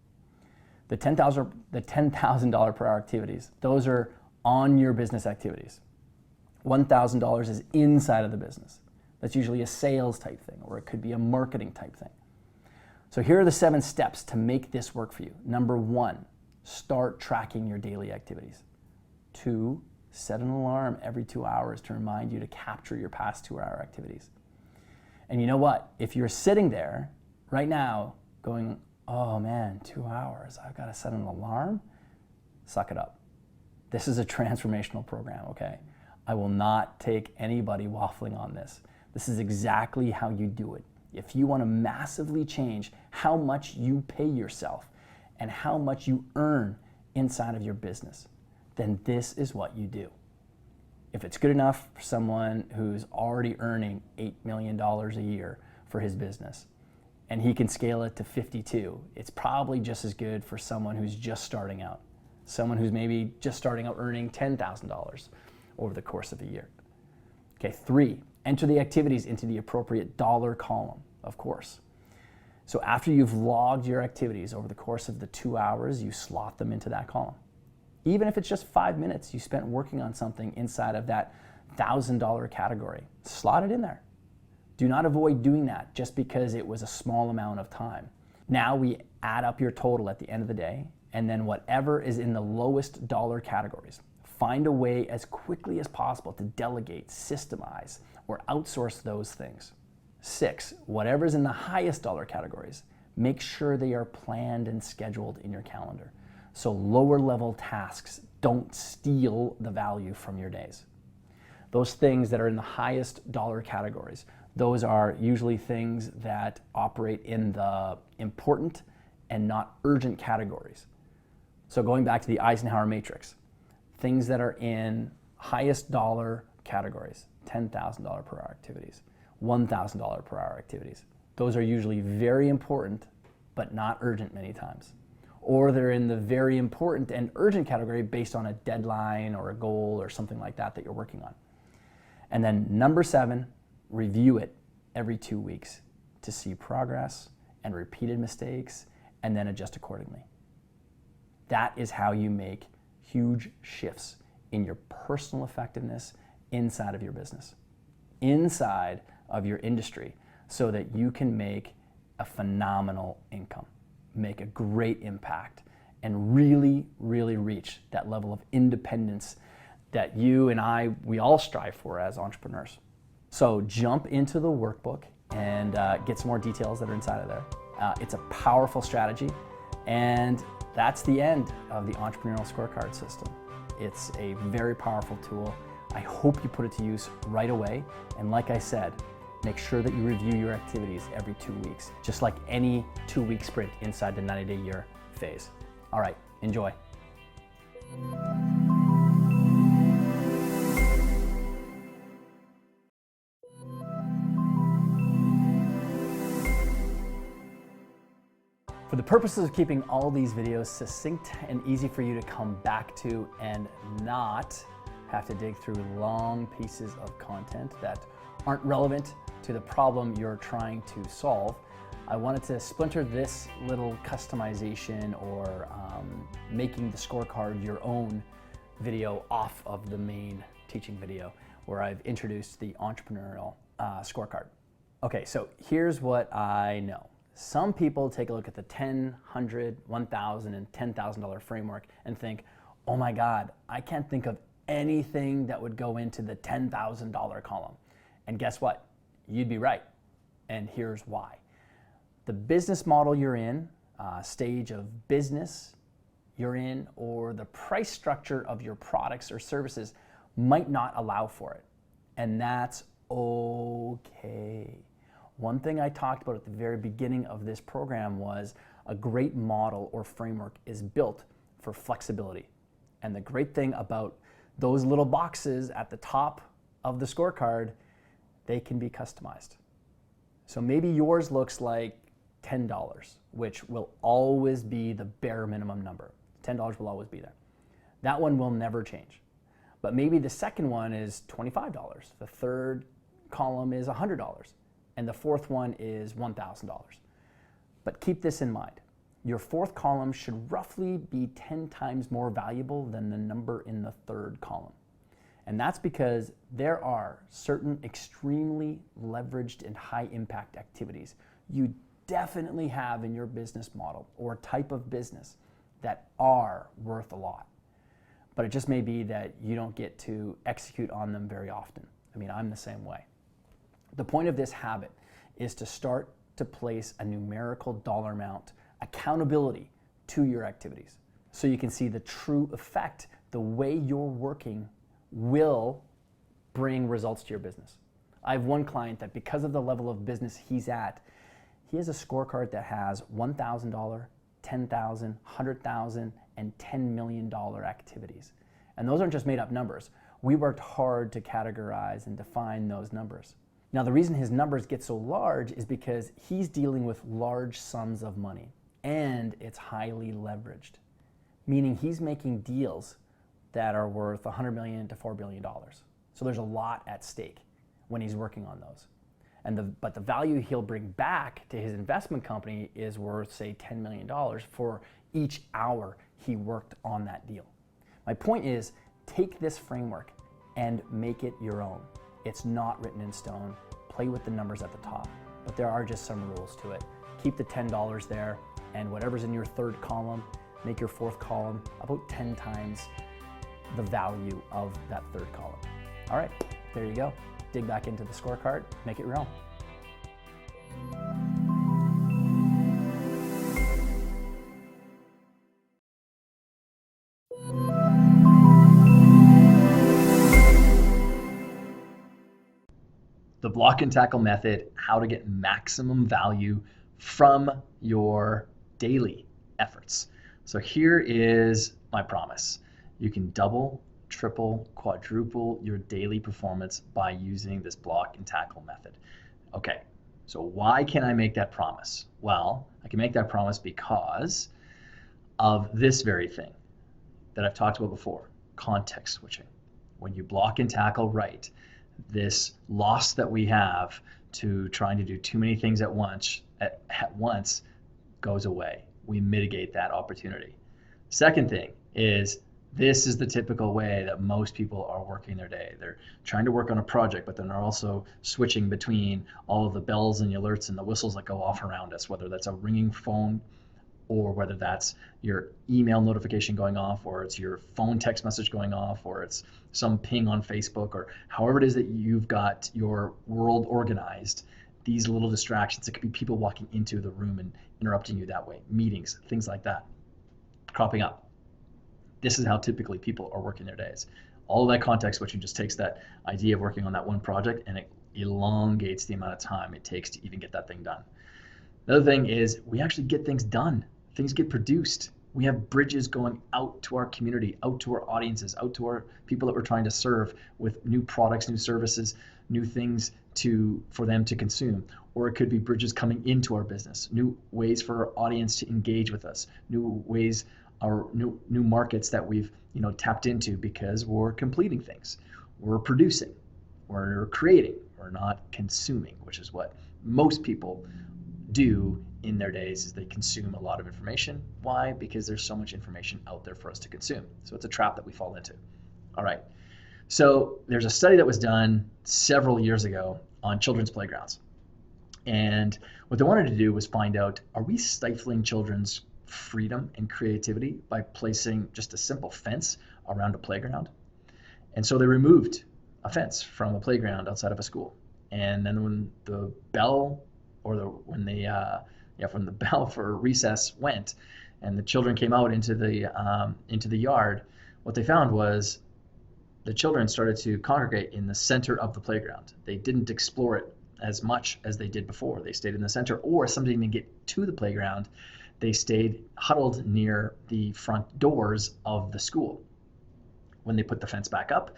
The $10,000 per hour activities, those are on your business activities. $1,000 is inside of the business. That's usually a sales type thing, or it could be a marketing type thing. So here are the 7 steps to make this work for you. Number 1, start tracking your daily activities. 2, set an alarm every 2 hours to remind you to capture your past 2-hour activities. And you know what? If you're sitting there right now going, oh man, 2 hours, I've got to set an alarm, suck it up. This is a transformational program, okay? I will not take anybody waffling on this. This is exactly how you do it. If you want to massively change how much you pay yourself and how much you earn inside of your business, then this is what you do. If it's good enough for someone who's already earning $8 million a year for his business and he can scale it to 52, it's probably just as good for someone who's just starting out, someone who's maybe just starting out earning $10,000 over the course of a year. Okay, 3, enter the activities into the appropriate dollar column, of course. So after you've logged your activities over the course of the 2 hours, you slot them into that column. Even if it's just 5 minutes you spent working on something inside of that $1,000 category, slot it in there. Do not avoid doing that just because it was a small amount of time. Now we add up your total at the end of the day, and then whatever is in the lowest dollar categories, find a way as quickly as possible to delegate, systemize, or outsource those things. 6, whatever's in the highest dollar categories, make sure they are planned and scheduled in your calendar, so lower level tasks don't steal the value from your days. Those things that are in the highest dollar categories, those are usually things that operate in the important and not urgent categories. So going back to the Eisenhower matrix, things that are in highest dollar categories, $10,000 per hour activities, $1,000 per hour activities. Those are usually very important, but not urgent many times. Or they're in the very important and urgent category based on a deadline or a goal or something like that that you're working on. And then number 7, review it every 2 weeks to see progress and repeated mistakes and then adjust accordingly. That is how you make huge shifts in your personal effectiveness inside of your business, inside of your industry, so that you can make a phenomenal income, make a great impact, and really, really reach that level of independence that you and we all strive for as entrepreneurs. So jump into the workbook and get some more details that are inside of there. It's a powerful strategy, and that's the end of the entrepreneurial scorecard system. It's a very powerful tool. I hope you put it to use right away. And like I said, make sure that you review your activities every 2 weeks, just like any 2-week sprint inside the 90-day year phase. All right, enjoy. For the purposes of keeping all these videos succinct and easy for you to come back to and not have to dig through long pieces of content that aren't relevant to the problem you're trying to solve, I wanted to splinter this little customization or making the scorecard your own video off of the main teaching video where I've introduced the entrepreneurial scorecard. Okay, so here's what I know. Some people take a look at the $10, $100, $1,000, and $10,000 framework and think, oh my God, I can't think of anything that would go into the $10,000 column. And guess what? You'd be right. And here's why. The business model you're in, stage of business you're in, or the price structure of your products or services might not allow for it. And that's okay. One thing I talked about at the very beginning of this program was a great model or framework is built for flexibility. And the great thing about those little boxes at the top of the scorecard, they can be customized. So maybe yours looks like $10, which will always be the bare minimum number. $10 will always be there. That one will never change. But maybe the second one is $25. The third column is $100. And the fourth one is $1,000. But keep this in mind. Your fourth column should roughly be 10 times more valuable than the number in the third column. And that's because there are certain extremely leveraged and high impact activities you definitely have in your business model or type of business that are worth a lot. But it just may be that you don't get to execute on them very often. I mean, I'm the same way. The point of this habit is to start to place a numerical dollar amount accountability to your activities so you can see the true effect the way you're working will bring results to your business. I have one client that because of the level of business he's at, he has a scorecard that has $1,000, $10,000, $100,000, and $10 million activities. And those aren't just made up numbers. We worked hard to categorize and define those numbers. Now, the reason his numbers get so large is because he's dealing with large sums of money and it's highly leveraged, meaning he's making deals that are worth $100 million to $4 billion. So there's a lot at stake when he's working on those. But the value he'll bring back to his investment company is worth, say, $10 million for each hour he worked on that deal. My point is, take this framework and make it your own. It's not written in stone. Play with the numbers at the top, but there are just some rules to it. Keep the $10 there, and whatever's in your third column, make your fourth column about 10 times the value of that third column. All right, there you go. Dig back into the scorecard, make it your own. The block and tackle method, how to get maximum value from your daily efforts. So here is my promise. You can double, triple, quadruple your daily performance by using this block and tackle method. Okay, so why can I make that promise? Well, I can make that promise because of this very thing that I've talked about before, context switching. When you block and tackle right, this loss that we have to trying to do too many things at once goes away. We mitigate that opportunity. Second thing is, this is the typical way that most people are working their day. They're trying to work on a project, but then they're also switching between all of the bells and the alerts and the whistles that go off around us, whether that's a ringing phone or whether that's your email notification going off, or it's your phone text message going off, or it's some ping on Facebook, or however it is that you've got your world organized. These little distractions, it could be people walking into the room and interrupting you that way, meetings, things like that cropping up. This is how typically people are working their days. All of that context switching just takes that idea of working on that one project and it elongates the amount of time it takes to even get that thing done. The other thing is we actually get things done. Things get produced. We have bridges going out to our community, out to our audiences, out to our people that we're trying to serve with new products, new services, new things for them to consume. Or it could be bridges coming into our business, new ways for our audience to engage with us, new ways, our new markets that we've tapped into because we're completing things, we're producing, we're creating, we're not consuming, which is what most people do in their days is they consume a lot of information. Why? Because there's so much information out there for us to consume. So it's a trap that we fall into. All right. So there's a study that was done several years ago on children's playgrounds. And what they wanted to do was find out, are we stifling children's freedom and creativity by placing just a simple fence around a playground? And so they removed a fence from a playground outside of a school. And then when the bell from the bell for recess went and the children came out into the yard, what they found was the children started to congregate in the center of the playground. They didn't explore it as much as they did before. They stayed in the center, or some didn't even get to the playground. They stayed huddled near the front doors of the school. When they put the fence back up,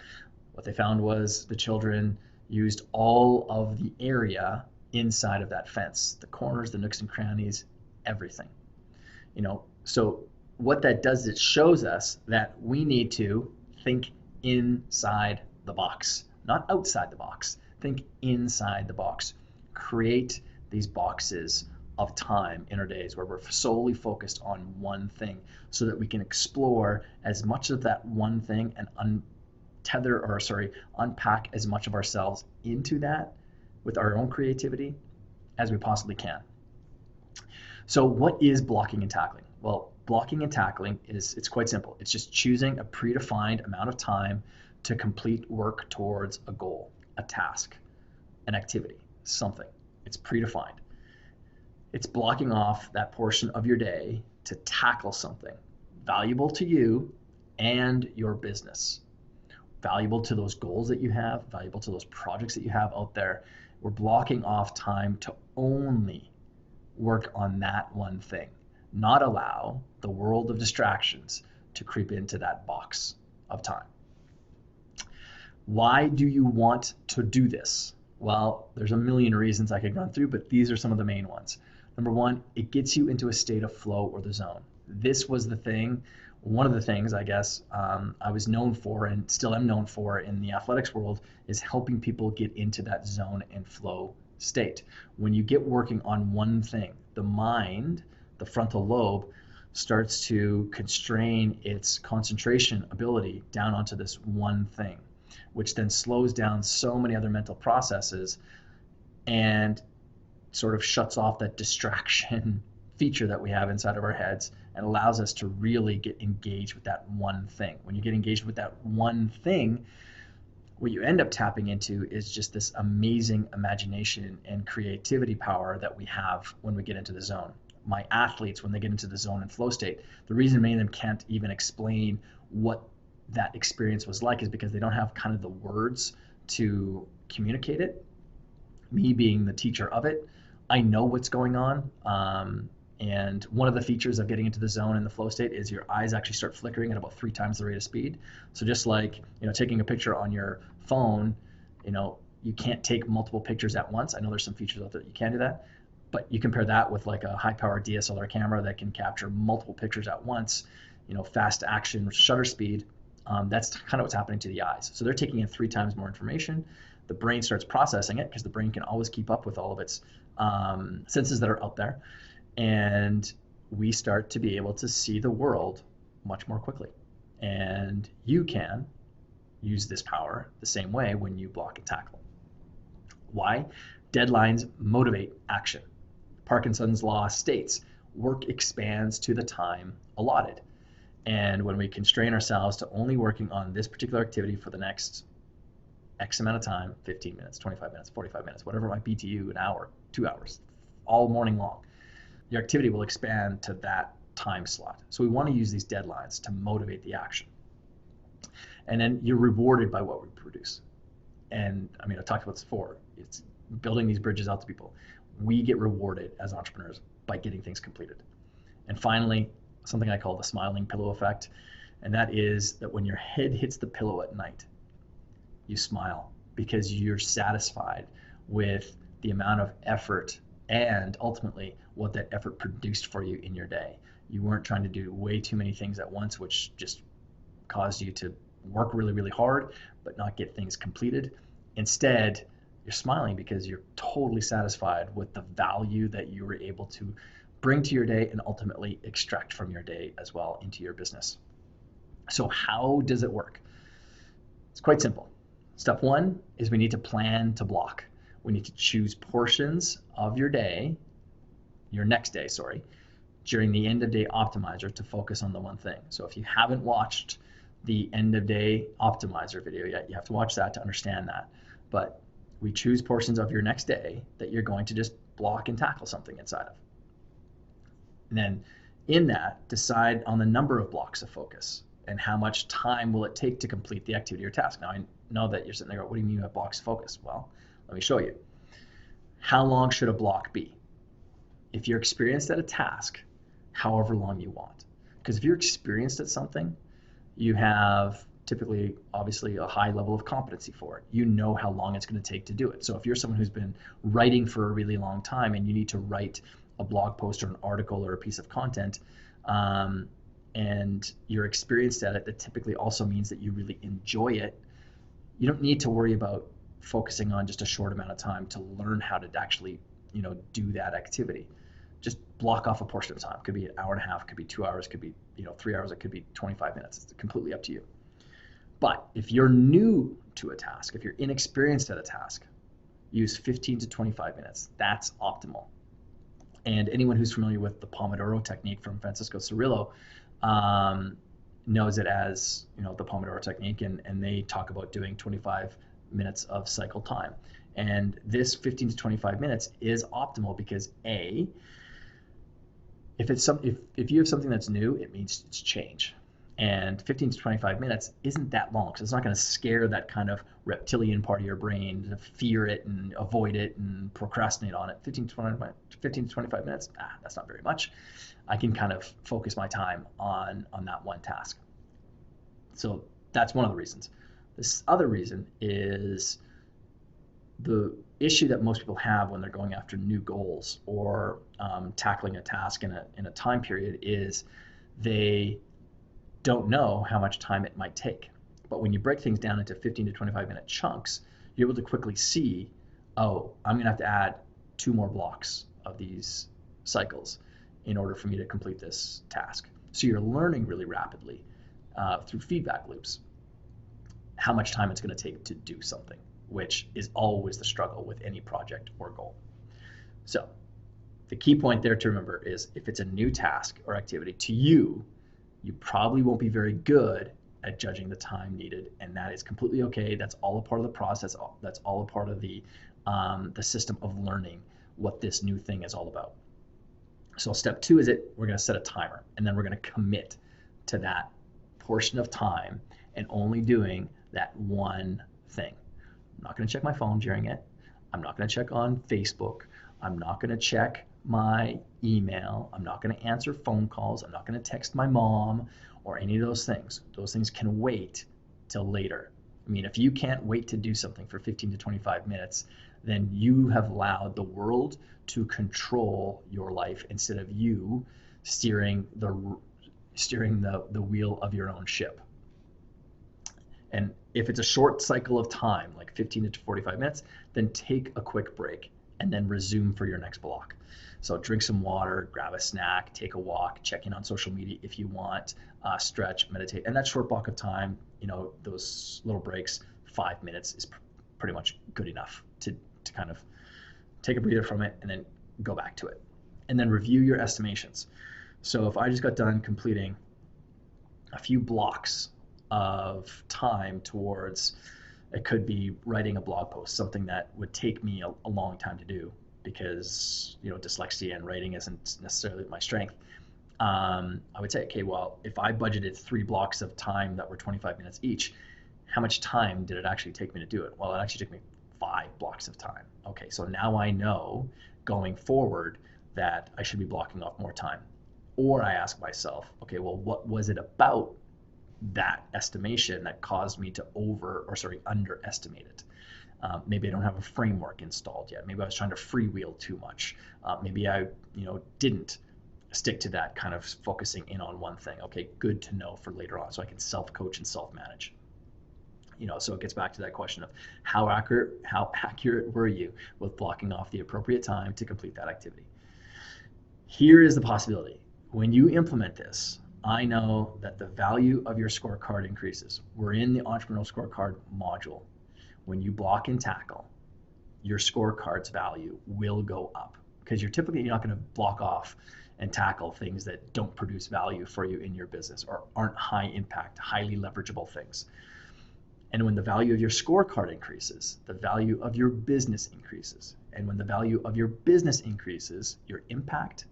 what they found was the children used all of the area inside of that fence, the corners, the nooks and crannies, everything. So what that does, it shows us that we need to think inside the box, not outside the box. Think inside the box. Create these boxes of time in our days where we're solely focused on one thing, so that we can explore as much of that one thing and unpack as much of ourselves into that with our own creativity as we possibly can. So what is blocking and tackling? Well, blocking and tackling it's quite simple. It's just choosing a predefined amount of time to complete work towards a goal, a task, an activity, something. It's predefined. It's blocking off that portion of your day to tackle something valuable to you and your business, valuable to those goals that you have, valuable to those projects that you have out there. We're blocking off time to only work on that one thing, not allow the world of distractions to creep into that box of time. Why do you want to do this? Well, there's a million reasons I could run through, but these are some of the main ones. Number one, it gets you into a state of flow or the zone. This was one of the things, I guess, I was known for and still am known for in the athletics world, is helping people get into that zone and flow state. When you get working on one thing, the mind, the frontal lobe, starts to constrain its concentration ability down onto this one thing, which then slows down so many other mental processes and sort of shuts off that distraction feature that we have inside of our heads and allows us to really get engaged with that one thing. When you get engaged with that one thing, what you end up tapping into is just this amazing imagination and creativity power that we have when we get into the zone. My athletes, when they get into the zone and flow state, the reason many of them can't even explain what that experience was like is because they don't have kind of the words to communicate it. Me being the teacher of it, I know what's going on. And one of the features of getting into the zone and the flow state is your eyes actually start flickering at about 3 times the rate of speed. So just like, taking a picture on your phone, you can't take multiple pictures at once. I know there's some features out there that you can do that, but you compare that with like a high-powered DSLR camera that can capture multiple pictures at once, fast action, shutter speed. That's kind of what's happening to the eyes. So they're taking in 3 times more information. The brain starts processing it because the brain can always keep up with all of its senses that are out there. And we start to be able to see the world much more quickly. And you can use this power the same way when you block and tackle. Why? Deadlines motivate action. Parkinson's law states work expands to the time allotted. And when we constrain ourselves to only working on this particular activity for the next X amount of time, 15 minutes, 25 minutes, 45 minutes, whatever it might be to you, an hour, 2 hours, all morning long, your activity will expand to that time slot. So we want to use these deadlines to motivate the action. And then you're rewarded by what we produce. And I mean, I talked about this before. It's building these bridges out to people. We get rewarded as entrepreneurs by getting things completed. And finally, something I call the smiling pillow effect. And that is that when your head hits the pillow at night, you smile because you're satisfied with the amount of effort and ultimately what that effort produced for you in your day. You weren't trying to do way too many things at once, which just caused you to work really, really hard, but not get things completed. Instead, you're smiling because you're totally satisfied with the value that you were able to bring to your day and ultimately extract from your day as well into your business. So how does it work? It's quite simple. Step one is we need to plan to block. We need to choose portions of your day, your next day, during the end of day optimizer to focus on the one thing. So if you haven't watched the end of day optimizer video yet, you have to watch that to understand that. But we choose portions of your next day that you're going to just block and tackle something inside of. And then in that, decide on the number of blocks of focus. And how much time will it take to complete the activity or task? Now, I know that you're sitting there going, what do you mean by blocks of focus? Well, let me show you. How long should a block be? If you're experienced at a task, however long you want. Because if you're experienced at something, you have typically, obviously, a high level of competency for it. You know how long it's going to take to do it. So if you're someone who's been writing for a really long time and you need to write a blog post or an article or a piece of content, and you're experienced at it, that typically also means that you really enjoy it. You don't need to worry about focusing on just a short amount of time to learn how to actually, do that activity. Just block off a portion of time. It could be an hour and a half, it could be 2 hours, it could be 3 hours, it could be 25 minutes. It's completely up to you. But if you're new to a task, if you're inexperienced at a task, use 15 to 25 minutes. That's optimal. And anyone who's familiar with the Pomodoro technique from Francisco Cirillo knows it as the Pomodoro technique, and they talk about doing 25 minutes of cycle time. And this 15 to 25 minutes is optimal because if you have something that's new, it means it's change. And 15 to 25 minutes isn't that long, because it's not going to scare that kind of reptilian part of your brain to fear it and avoid it and procrastinate on it. 15 to 25 minutes, that's not very much. I can kind of focus my time on that one task. So that's one of the reasons. This other reason is the issue that most people have when they're going after new goals or tackling a task in a time period is they don't know how much time it might take. But when you break things down into 15 to 25 minute chunks, you're able to quickly see, oh, I'm going to have to add 2 more blocks of these cycles in order for me to complete this task. So you're learning really rapidly through feedback loops how much time it's going to take to do something, which is always the struggle with any project or goal. So the key point there to remember is if it's a new task or activity to you, you probably won't be very good at judging the time needed, and that is completely okay. That's all a part of the process. That's all a part of the system of learning what this new thing is all about. So step 2 is we're going to set a timer, and then we're going to commit to that portion of time and only doing that one thing. I'm not going to check my phone during it. I'm not going to check on Facebook. I'm not going to check my email. I'm not going to answer phone calls. I'm not going to text my mom or any of those things. Those things can wait till later. I mean, if you can't wait to do something for 15 to 25 minutes, then you have allowed the world to control your life instead of you steering the wheel of your own ship. And if it's a short cycle of time, like 15 to 45 minutes, then take a quick break and then resume for your next block. So drink some water, grab a snack, take a walk, check in on social media if you want, stretch, meditate. And that short block of time, those little breaks, 5 minutes is pretty much good enough to kind of take a breather from it and then go back to it. And then review your estimations. So if I just got done completing a few blocks of time towards, it could be writing a blog post, something that would take me a long time to do because dyslexia and writing isn't necessarily my strength. I would say, okay, well, if I budgeted 3 blocks of time that were 25 minutes each, how much time did it actually take me to do it? Well, it actually took me 5 blocks of time. Okay, so now I know going forward that I should be blocking off more time. Or I ask myself, okay, well, what was it about that estimation that caused me to underestimate it? Maybe I don't have a framework installed yet. Maybe I was trying to freewheel too much. Maybe I, didn't stick to that kind of focusing in on one thing. Okay, good to know for later on, so I can self-coach and self-manage. So it gets back to that question of how accurate were you with blocking off the appropriate time to complete that activity? Here is the possibility. When you implement this, I know that the value of your scorecard increases. We're in the Entrepreneurial Scorecard module. When you block and tackle, your scorecard's value will go up because you're not going to block off and tackle things that don't produce value for you in your business or aren't high impact, highly leverageable things. And when the value of your scorecard increases, the value of your business increases. And when the value of your business increases, your impact,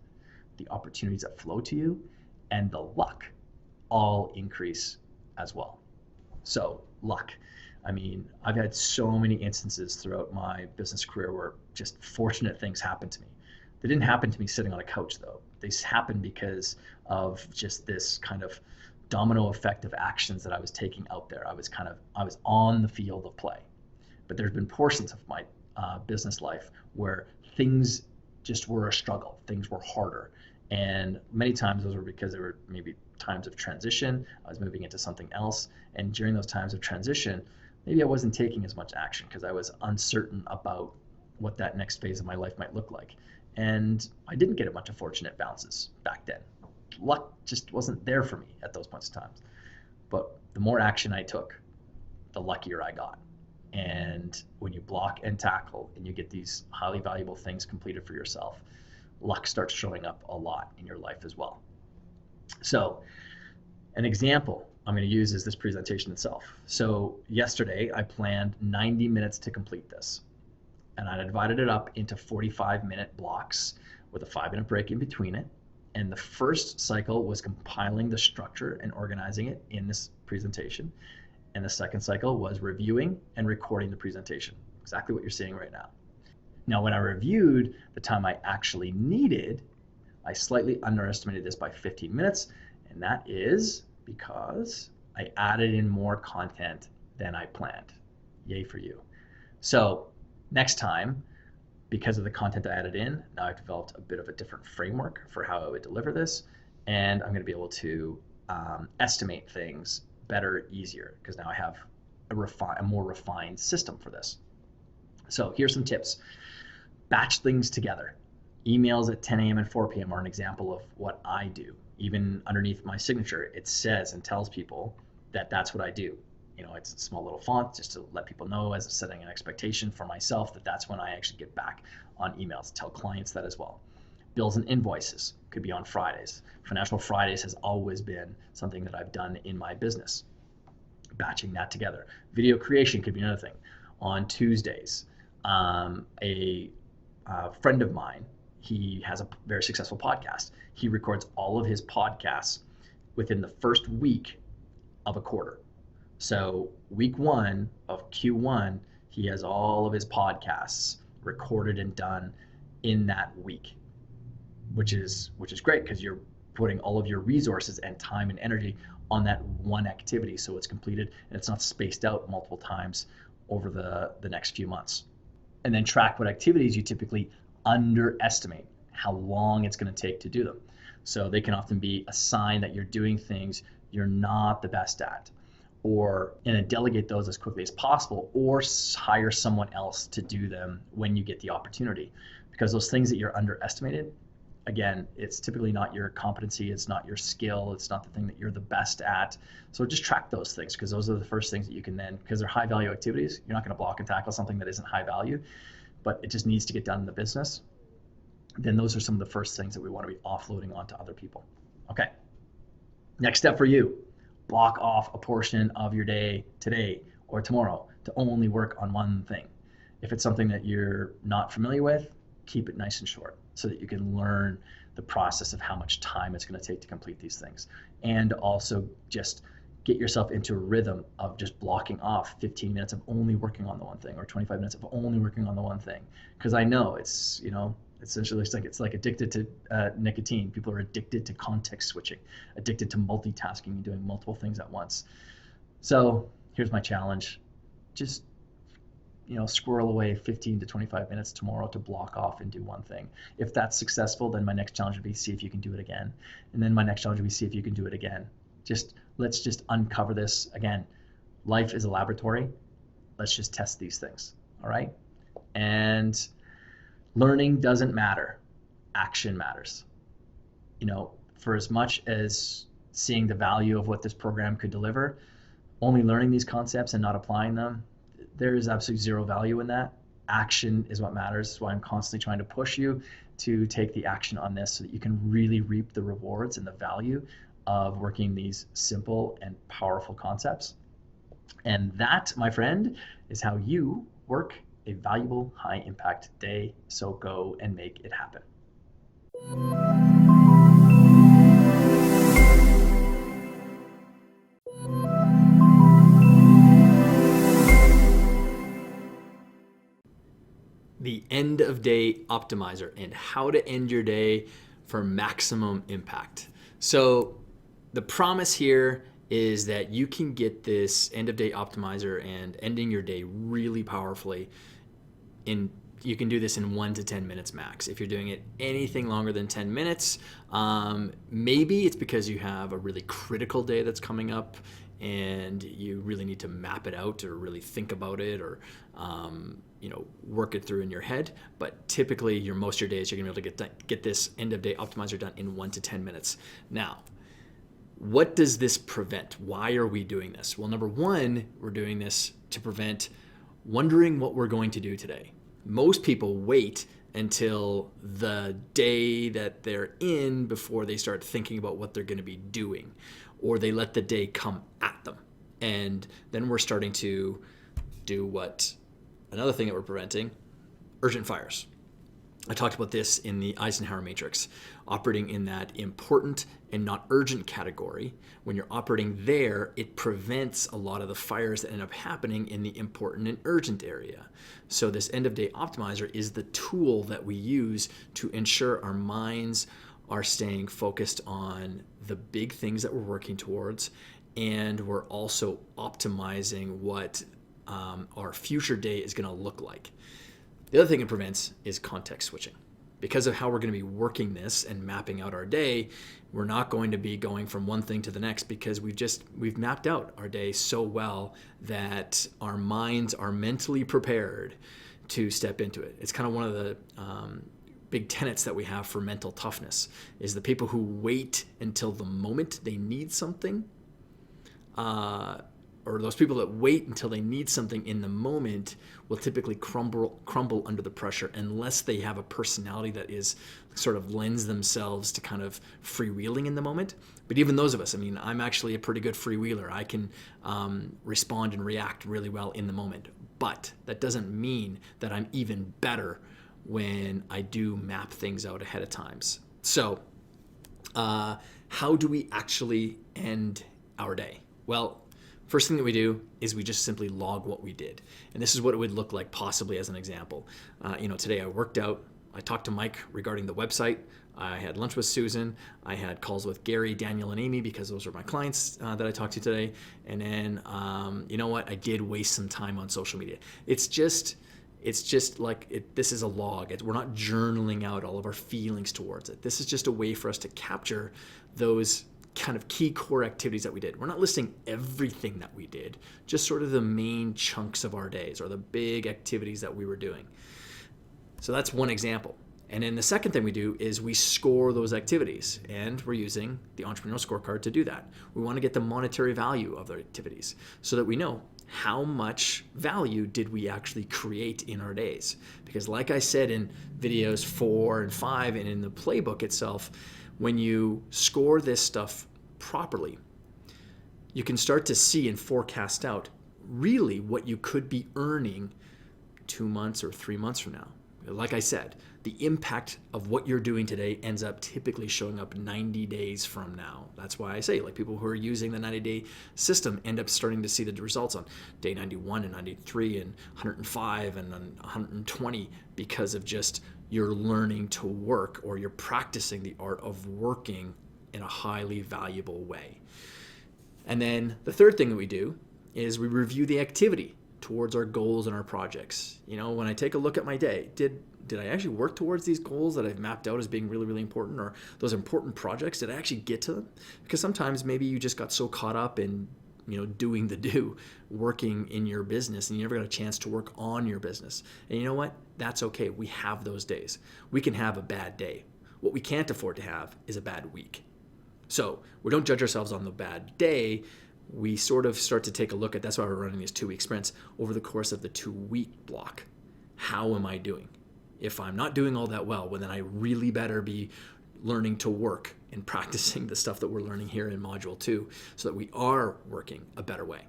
the opportunities that flow to you, and the luck all increase as well. So luck. I mean, I've had so many instances throughout my business career where just fortunate things happened to me. They didn't happen to me sitting on a couch though. They happened because of just this kind of domino effect of actions that I was taking out there. I was on the field of play. But there's been portions of my business life where things just were a struggle. Things were harder. And many times those were because there were maybe times of transition. I was moving into something else. And during those times of transition, maybe I wasn't taking as much action because I was uncertain about what that next phase of my life might look like. And I didn't get a bunch of fortunate bounces back then. Luck just wasn't there for me at those points in time. But the more action I took, the luckier I got. And when you block and tackle and you get these highly valuable things completed for yourself, luck starts showing up a lot in your life as well. So an example I'm going to use is this presentation itself. So yesterday I planned 90 minutes to complete this. And I divided it up into 45-minute blocks with a 5-minute break in between it. And the first cycle was compiling the structure and organizing it in this presentation. And the second cycle was reviewing and recording the presentation, exactly what you're seeing right now. Now, when I reviewed the time I actually needed, I slightly underestimated this by 15 minutes, and that is because I added in more content than I planned. Yay for you. So next time, because of the content I added in, now I've developed a bit of a different framework for how I would deliver this, and I'm going to be able to estimate things better, easier, because now I have a more refined system for this. So here's some tips. Batch things together. Emails at 10 a.m. and 4 p.m. are an example of what I do. Even underneath my signature, it says and tells people that that's what I do. You know, it's a small little font just to let people know, as setting an expectation for myself, that that's when I actually get back on emails. Tell clients that as well. Bills and invoices could be on Fridays. Financial Fridays has always been something that I've done in my business. Batching that together. Video creation could be another thing. On Tuesdays, a friend of mine, he has a very successful podcast. He records all of his podcasts within the first week of a quarter. So week 1 of Q1, he has all of his podcasts recorded and done in that week, which is great because you're putting all of your resources and time and energy on that one activity, so it's completed and it's not spaced out multiple times over the next few months. And then track what activities you typically underestimate how long it's going to take to do them. So they can often be a sign that you're doing things you're not the best at, and then delegate those as quickly as possible, or hire someone else to do them when you get the opportunity. Because those things that you're underestimated, again, it's typically not your competency, it's not your skill, it's not the thing that you're the best at. So just track those things, because those are the first things that you can then, because they're high value activities, you're not going to block and tackle something that isn't high value, but it just needs to get done in the business. Then those are some of the first things that we want to be offloading onto other people. Okay, next step for you. Block off a portion of your day today or tomorrow to only work on one thing. If it's something that you're not familiar with, keep it nice and short so that you can learn the process of how much time it's going to take to complete these things. And also just get yourself into a rhythm of just blocking off 15 minutes of only working on the one thing, or 25 minutes of only working on the one thing. Because I know it's, essentially it's like addicted to nicotine. People are addicted to context switching, addicted to multitasking and doing multiple things at once. So here's my challenge. Just squirrel away 15 to 25 minutes tomorrow to block off and do one thing. If that's successful, then my next challenge would be see if you can do it again. And then my next challenge would be see if you can do it again. Let's just uncover this again. Life is a laboratory. Let's just test these things. All right. And learning doesn't matter. Action matters. For as much as seeing the value of what this program could deliver, only learning these concepts and not applying them, there is absolutely zero value in that. Action is what matters. That's why I'm constantly trying to push you to take the action on this so that you can really reap the rewards and the value of working these simple and powerful concepts. And that, my friend, is how you work a valuable, high impact day. So go and make it happen. the end of day optimizer and how to end your day for maximum impact. So the promise here is that you can get this end of day optimizer and ending your day really powerfully. You can do this in 1 to 10 minutes max. If you're doing it anything longer than 10 minutes, maybe it's because you have a really critical day that's coming up and you really need to map it out or really think about it or work it through in your head. But typically, most of your days, you're going to be able to get this end of day optimizer done in 1 to 10 minutes. Now, what does this prevent? Why are we doing this? Well, number one, we're doing this to prevent wondering what we're going to do today. Most people wait until the day that they're in before they start thinking about what they're going to be doing, or they let the day come at them. And then we're starting to do another thing that we're preventing, urgent fires. I talked about this in the Eisenhower matrix, operating in that important and not urgent category. When you're operating there, it prevents a lot of the fires that end up happening in the important and urgent area. So this end of day optimizer is the tool that we use to ensure our minds are staying focused on the big things that we're working towards, and we're also optimizing what our future day is going to look like. The other thing it prevents is context switching. Because of how we're going to be working this and mapping out our day, we're not going to be going from one thing to the next because we've mapped out our day so well that our minds are mentally prepared to step into it. It's kind of one of the big tenets that we have for mental toughness is the people who wait until the moment they need something, or those people that wait until they need something in the moment will typically crumble under the pressure unless they have a personality that is sort of lends themselves to kind of freewheeling in the moment. But even those of us, I'm actually a pretty good freewheeler. I can respond and react really well in the moment. But that doesn't mean that I'm even better when I do map things out ahead of times. So how do we actually end our day? Well, first thing that we do is we just simply log what we did. And this is what it would look like possibly as an example. Today I worked out. I talked to Mike regarding the website. I had lunch with Susan. I had calls with Gary, Daniel, and Amy because those are my clients that I talked to today. And then, I did waste some time on social media. It's just like this is a log. We're not journaling out all of our feelings towards it. This is just a way for us to capture those kind of key core activities that we did. We're not listing everything that we did, just sort of the main chunks of our days or the big activities that we were doing. So that's one example. And then the second thing we do is we score those activities, and we're using the entrepreneurial scorecard to do that. We want to get the monetary value of their activities so that we know how much value did we actually create in our days. Because like I said in videos 4 and 5 and in the playbook itself, when you score this stuff properly, you can start to see and forecast out really what you could be earning 2 months or 3 months from now. Like I said, the impact of what you're doing today ends up typically showing up 90 days from now. That's why I say, people who are using the 90-day system end up starting to see the results on day 91 and 93 and 105 and 120 because of just you're learning to work, or you're practicing the art of working in a highly valuable way. And then the third thing that we do is we review the activity towards our goals and our projects. When I take a look at my day, did I actually work towards these goals that I've mapped out as being really, really important, or those important projects? Did I actually get to them? Because sometimes maybe you just got so caught up in doing the do, working in your business, and you never got a chance to work on your business. And you know what? That's okay. We have those days. We can have a bad day. What we can't afford to have is a bad week. So we don't judge ourselves on the bad day. We sort of start to take a look at, that's why we're running these 2-week sprints over the course of the 2-week block. How am I doing? If I'm not doing all that well, then I really better be learning to work and practicing the stuff that we're learning here in Module 2 so that we are working a better way.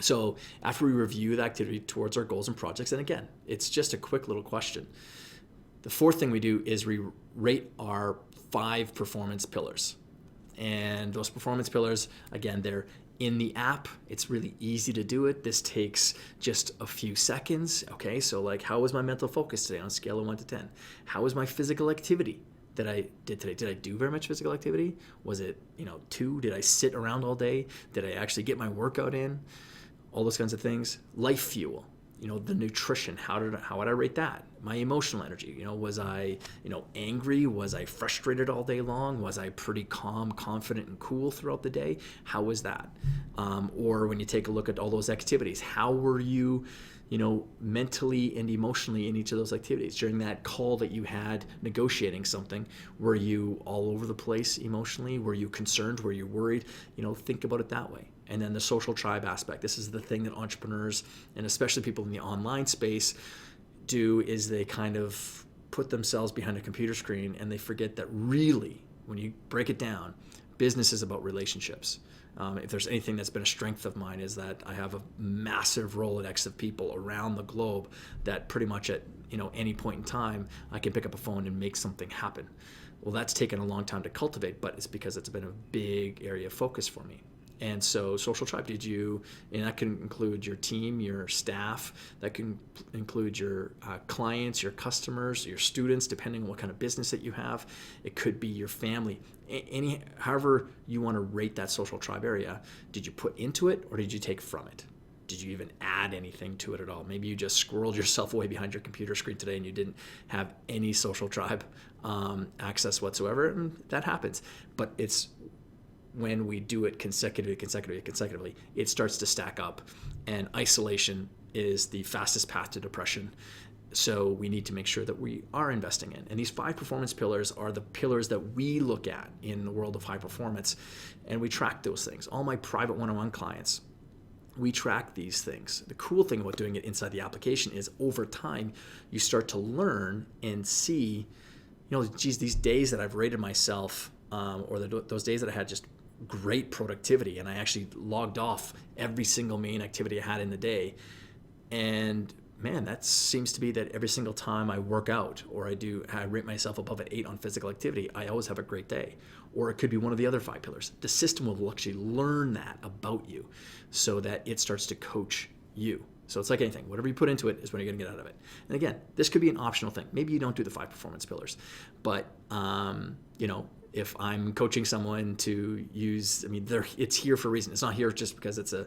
So after we review the activity towards our goals and projects, and again, it's just a quick little question. The fourth thing we do is we rate our 5 performance pillars. And those performance pillars, again, they're in the app. It's really easy to do it. This takes just a few seconds. Okay, so like, how was my mental focus today on a scale of 1 to 10? How was my physical activity that I did today? Did I do very much physical activity? Was it, 2? Did I sit around all day? Did I actually get my workout in? All those kinds of things. Life fuel, the nutrition. How would I rate that? My emotional energy, was I, angry? Was I frustrated all day long? Was I pretty calm, confident, and cool throughout the day? How was that? Or when you take a look at all those activities, how were you, mentally and emotionally in each of those activities? During that call that you had negotiating something, were you all over the place emotionally? Were you concerned? Were you worried? Think about it that way. And then the social tribe aspect. This is the thing that entrepreneurs, and especially people in the online space, do, is they kind of put themselves behind a computer screen and they forget that really, when you break it down, business is about relationships. If there's anything that's been a strength of mine, is that I have a massive Rolodex of people around the globe that pretty much at any point in time, I can pick up a phone and make something happen. Well, that's taken a long time to cultivate, but it's because it's been a big area of focus for me. And so social tribe, and that can include your team, your staff, that can include your clients, your customers, your students, depending on what kind of business that you have. It could be your family. However you want to rate that social tribe area, did you put into it or did you take from it? Did you even add anything to it at all? Maybe you just squirreled yourself away behind your computer screen today and you didn't have any social tribe access whatsoever, and that happens. But it's when we do it consecutively, it starts to stack up, and isolation is the fastest path to depression. So we need to make sure that we are investing in. And these 5 performance pillars are the pillars that we look at in the world of high performance, and we track those things. All my private one-on-one clients, we track these things. The cool thing about doing it inside the application is over time, you start to learn and see, these days that I've rated myself, or those days that I had just great productivity and I actually logged off every single main activity I had in the day. And man, that seems to be that every single time I work out or I rate myself above an 8 on physical activity, I always have a great day. Or it could be one of the other 5 pillars. The system will actually learn that about you so that it starts to coach you. So it's like anything. Whatever you put into it is what you're going to get out of it. And again, this could be an optional thing. Maybe you don't do the 5 performance pillars, but if I'm coaching someone to use, it's here for a reason. It's not here just because it's an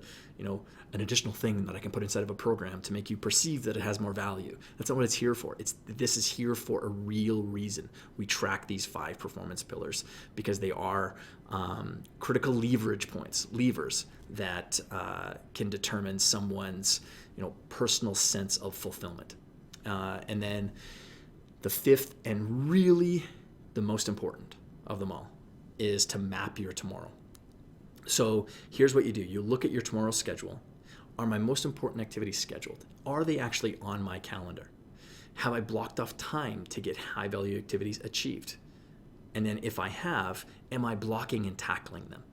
additional thing that I can put inside of a program to make you perceive that it has more value. That's not what it's here for. This is here for a real reason. We track these 5 performance pillars because they are critical levers that can determine someone's personal sense of fulfillment. And then the 5th and really the most important of them all is to map your tomorrow. So here's what you do. You look at your tomorrow schedule. Are my most important activities scheduled? Are they actually on my calendar? Have I blocked off time to get high value activities achieved? And then if I have, am I blocking and tackling them?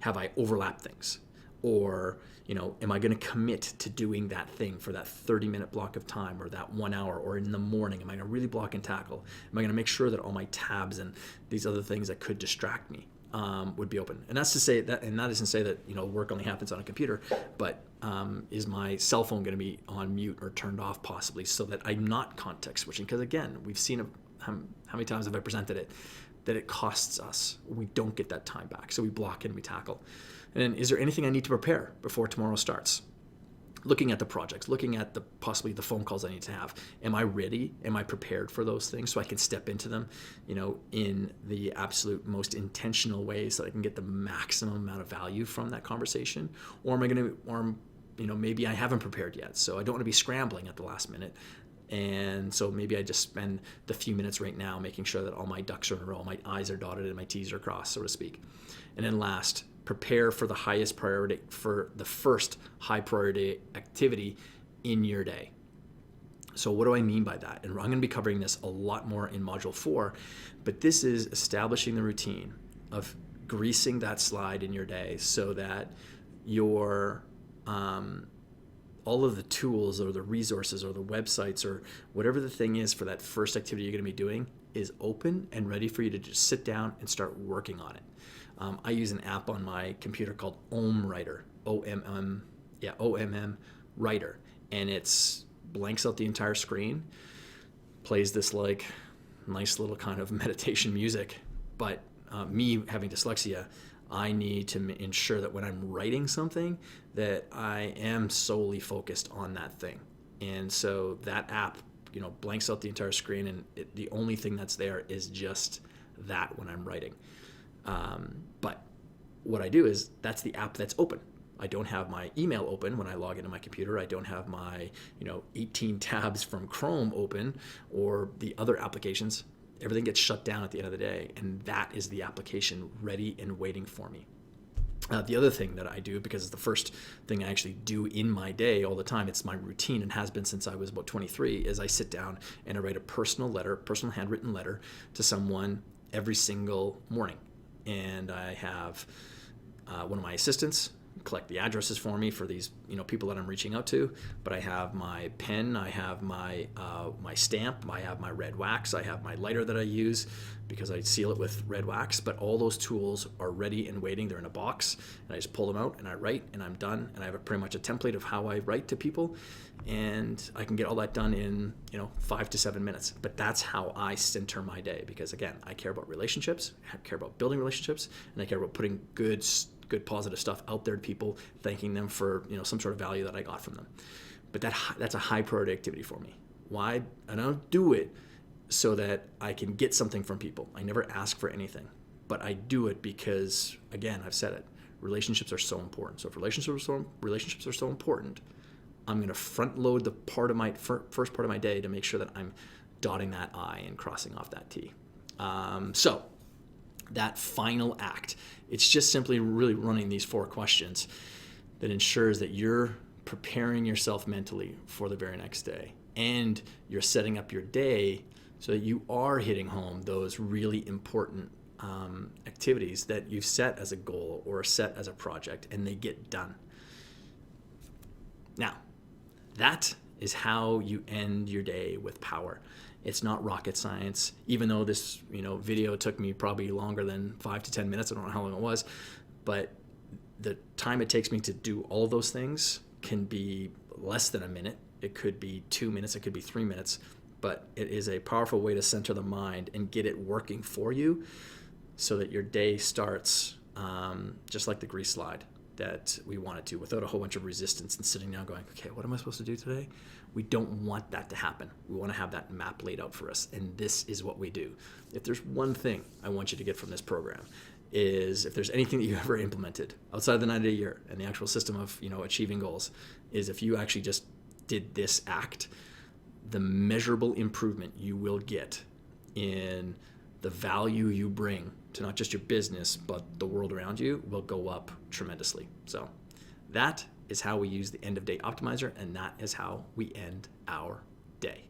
Have I overlapped things? Or, am I going to commit to doing that thing for that 30-minute block of time or that 1 hour or in the morning? Am I going to really block and tackle? Am I going to make sure that all my tabs and these other things that could distract me would be open? And that's to say that, and that isn't to say that, work only happens on a computer, but is my cell phone going to be on mute or turned off possibly so that I'm not context switching? Because again, we've seen how many times have I presented it, that it costs us. We don't get that time back. So we block and we tackle. And then, is there anything I need to prepare before tomorrow starts? Looking at the projects, looking at possibly the phone calls I need to have. Am I ready? Am I prepared for those things so I can step into them, in the absolute most intentional way so that I can get the maximum amount of value from that conversation? Or maybe I haven't prepared yet, so I don't want to be scrambling at the last minute. And so maybe I just spend the few minutes right now making sure that all my ducks are in a row, my I's are dotted and my T's are crossed, so to speak. And then last, prepare for the highest priority, for the first high priority activity in your day. So what do I mean by that? And I'm going to be covering this a lot more in Module 4, but this is establishing the routine of greasing that slide in your day so that your all of the tools or the resources or the websites or whatever the thing is for that first activity you're going to be doing is open and ready for you to just sit down and start working on it. I use an app on my computer called Omm Writer, OMM Writer, and it's blanks out the entire screen, plays this like nice little kind of meditation music. But me having dyslexia, I need to ensure that when I'm writing something that I am solely focused on that thing. And so that app, blanks out the entire screen, and the only thing that's there is just that when I'm writing. But what I do is that's the app that's open. I don't have my email open when I log into my computer. I don't have my 18 tabs from Chrome open or the other applications. Everything gets shut down at the end of the day, and that is the application ready and waiting for me. The other thing that I do, because it's the first thing I actually do in my day all the time, it's my routine and has been since I was about 23, is I sit down and I write a personal handwritten letter to someone every single morning. And I have one of my assistants collect the addresses for me for these people that I'm reaching out to. But I have my pen, I have my stamp, I have my red wax, I have my lighter that I use because I seal it with red wax. But all those tools are ready and waiting. They're in a box, and I just pull them out and I write, and I'm done. And I have pretty much a template of how I write to people, and I can get all that done in 5 to 7 minutes. But that's how I center my day, because again, I care about relationships, I care about building relationships, and I care about putting good positive stuff out there to people, thanking them for some sort of value that I got from them. But that's a high priority activity for me. Why? I don't do it so that I can get something from people. I never ask for anything, but I do it because, again, I've said it, relationships are so important. So if relationships are so important, I'm going to front load the first part of my day to make sure that I'm dotting that I and crossing off that T. So that final act, it's just simply really running these 4 questions that ensures that you're preparing yourself mentally for the very next day, and you're setting up your day so that you are hitting home those really important activities that you've set as a goal or set as a project, and they get done. Now, that is how you end your day with power. It's not rocket science, even though this video took me probably longer than 5 to 10 minutes. I don't know how long it was, but the time it takes me to do all of those things can be less than a minute. It could be 2 minutes, it could be 3 minutes, but it is a powerful way to center the mind and get it working for you so that your day starts just like the grease slide that we want it to, without a whole bunch of resistance and sitting down going, okay, what am I supposed to do today? We don't want that to happen. We want to have that map laid out for us, and this is what we do. If there's one thing I want you to get from this program, is if there's anything that you ever implemented outside of the 90-day year and the actual system of achieving goals, is if you actually just did this act, the measurable improvement you will get in the value you bring to not just your business, but the world around you will go up tremendously. So that is how we use the end of day optimizer, and that is how we end our day.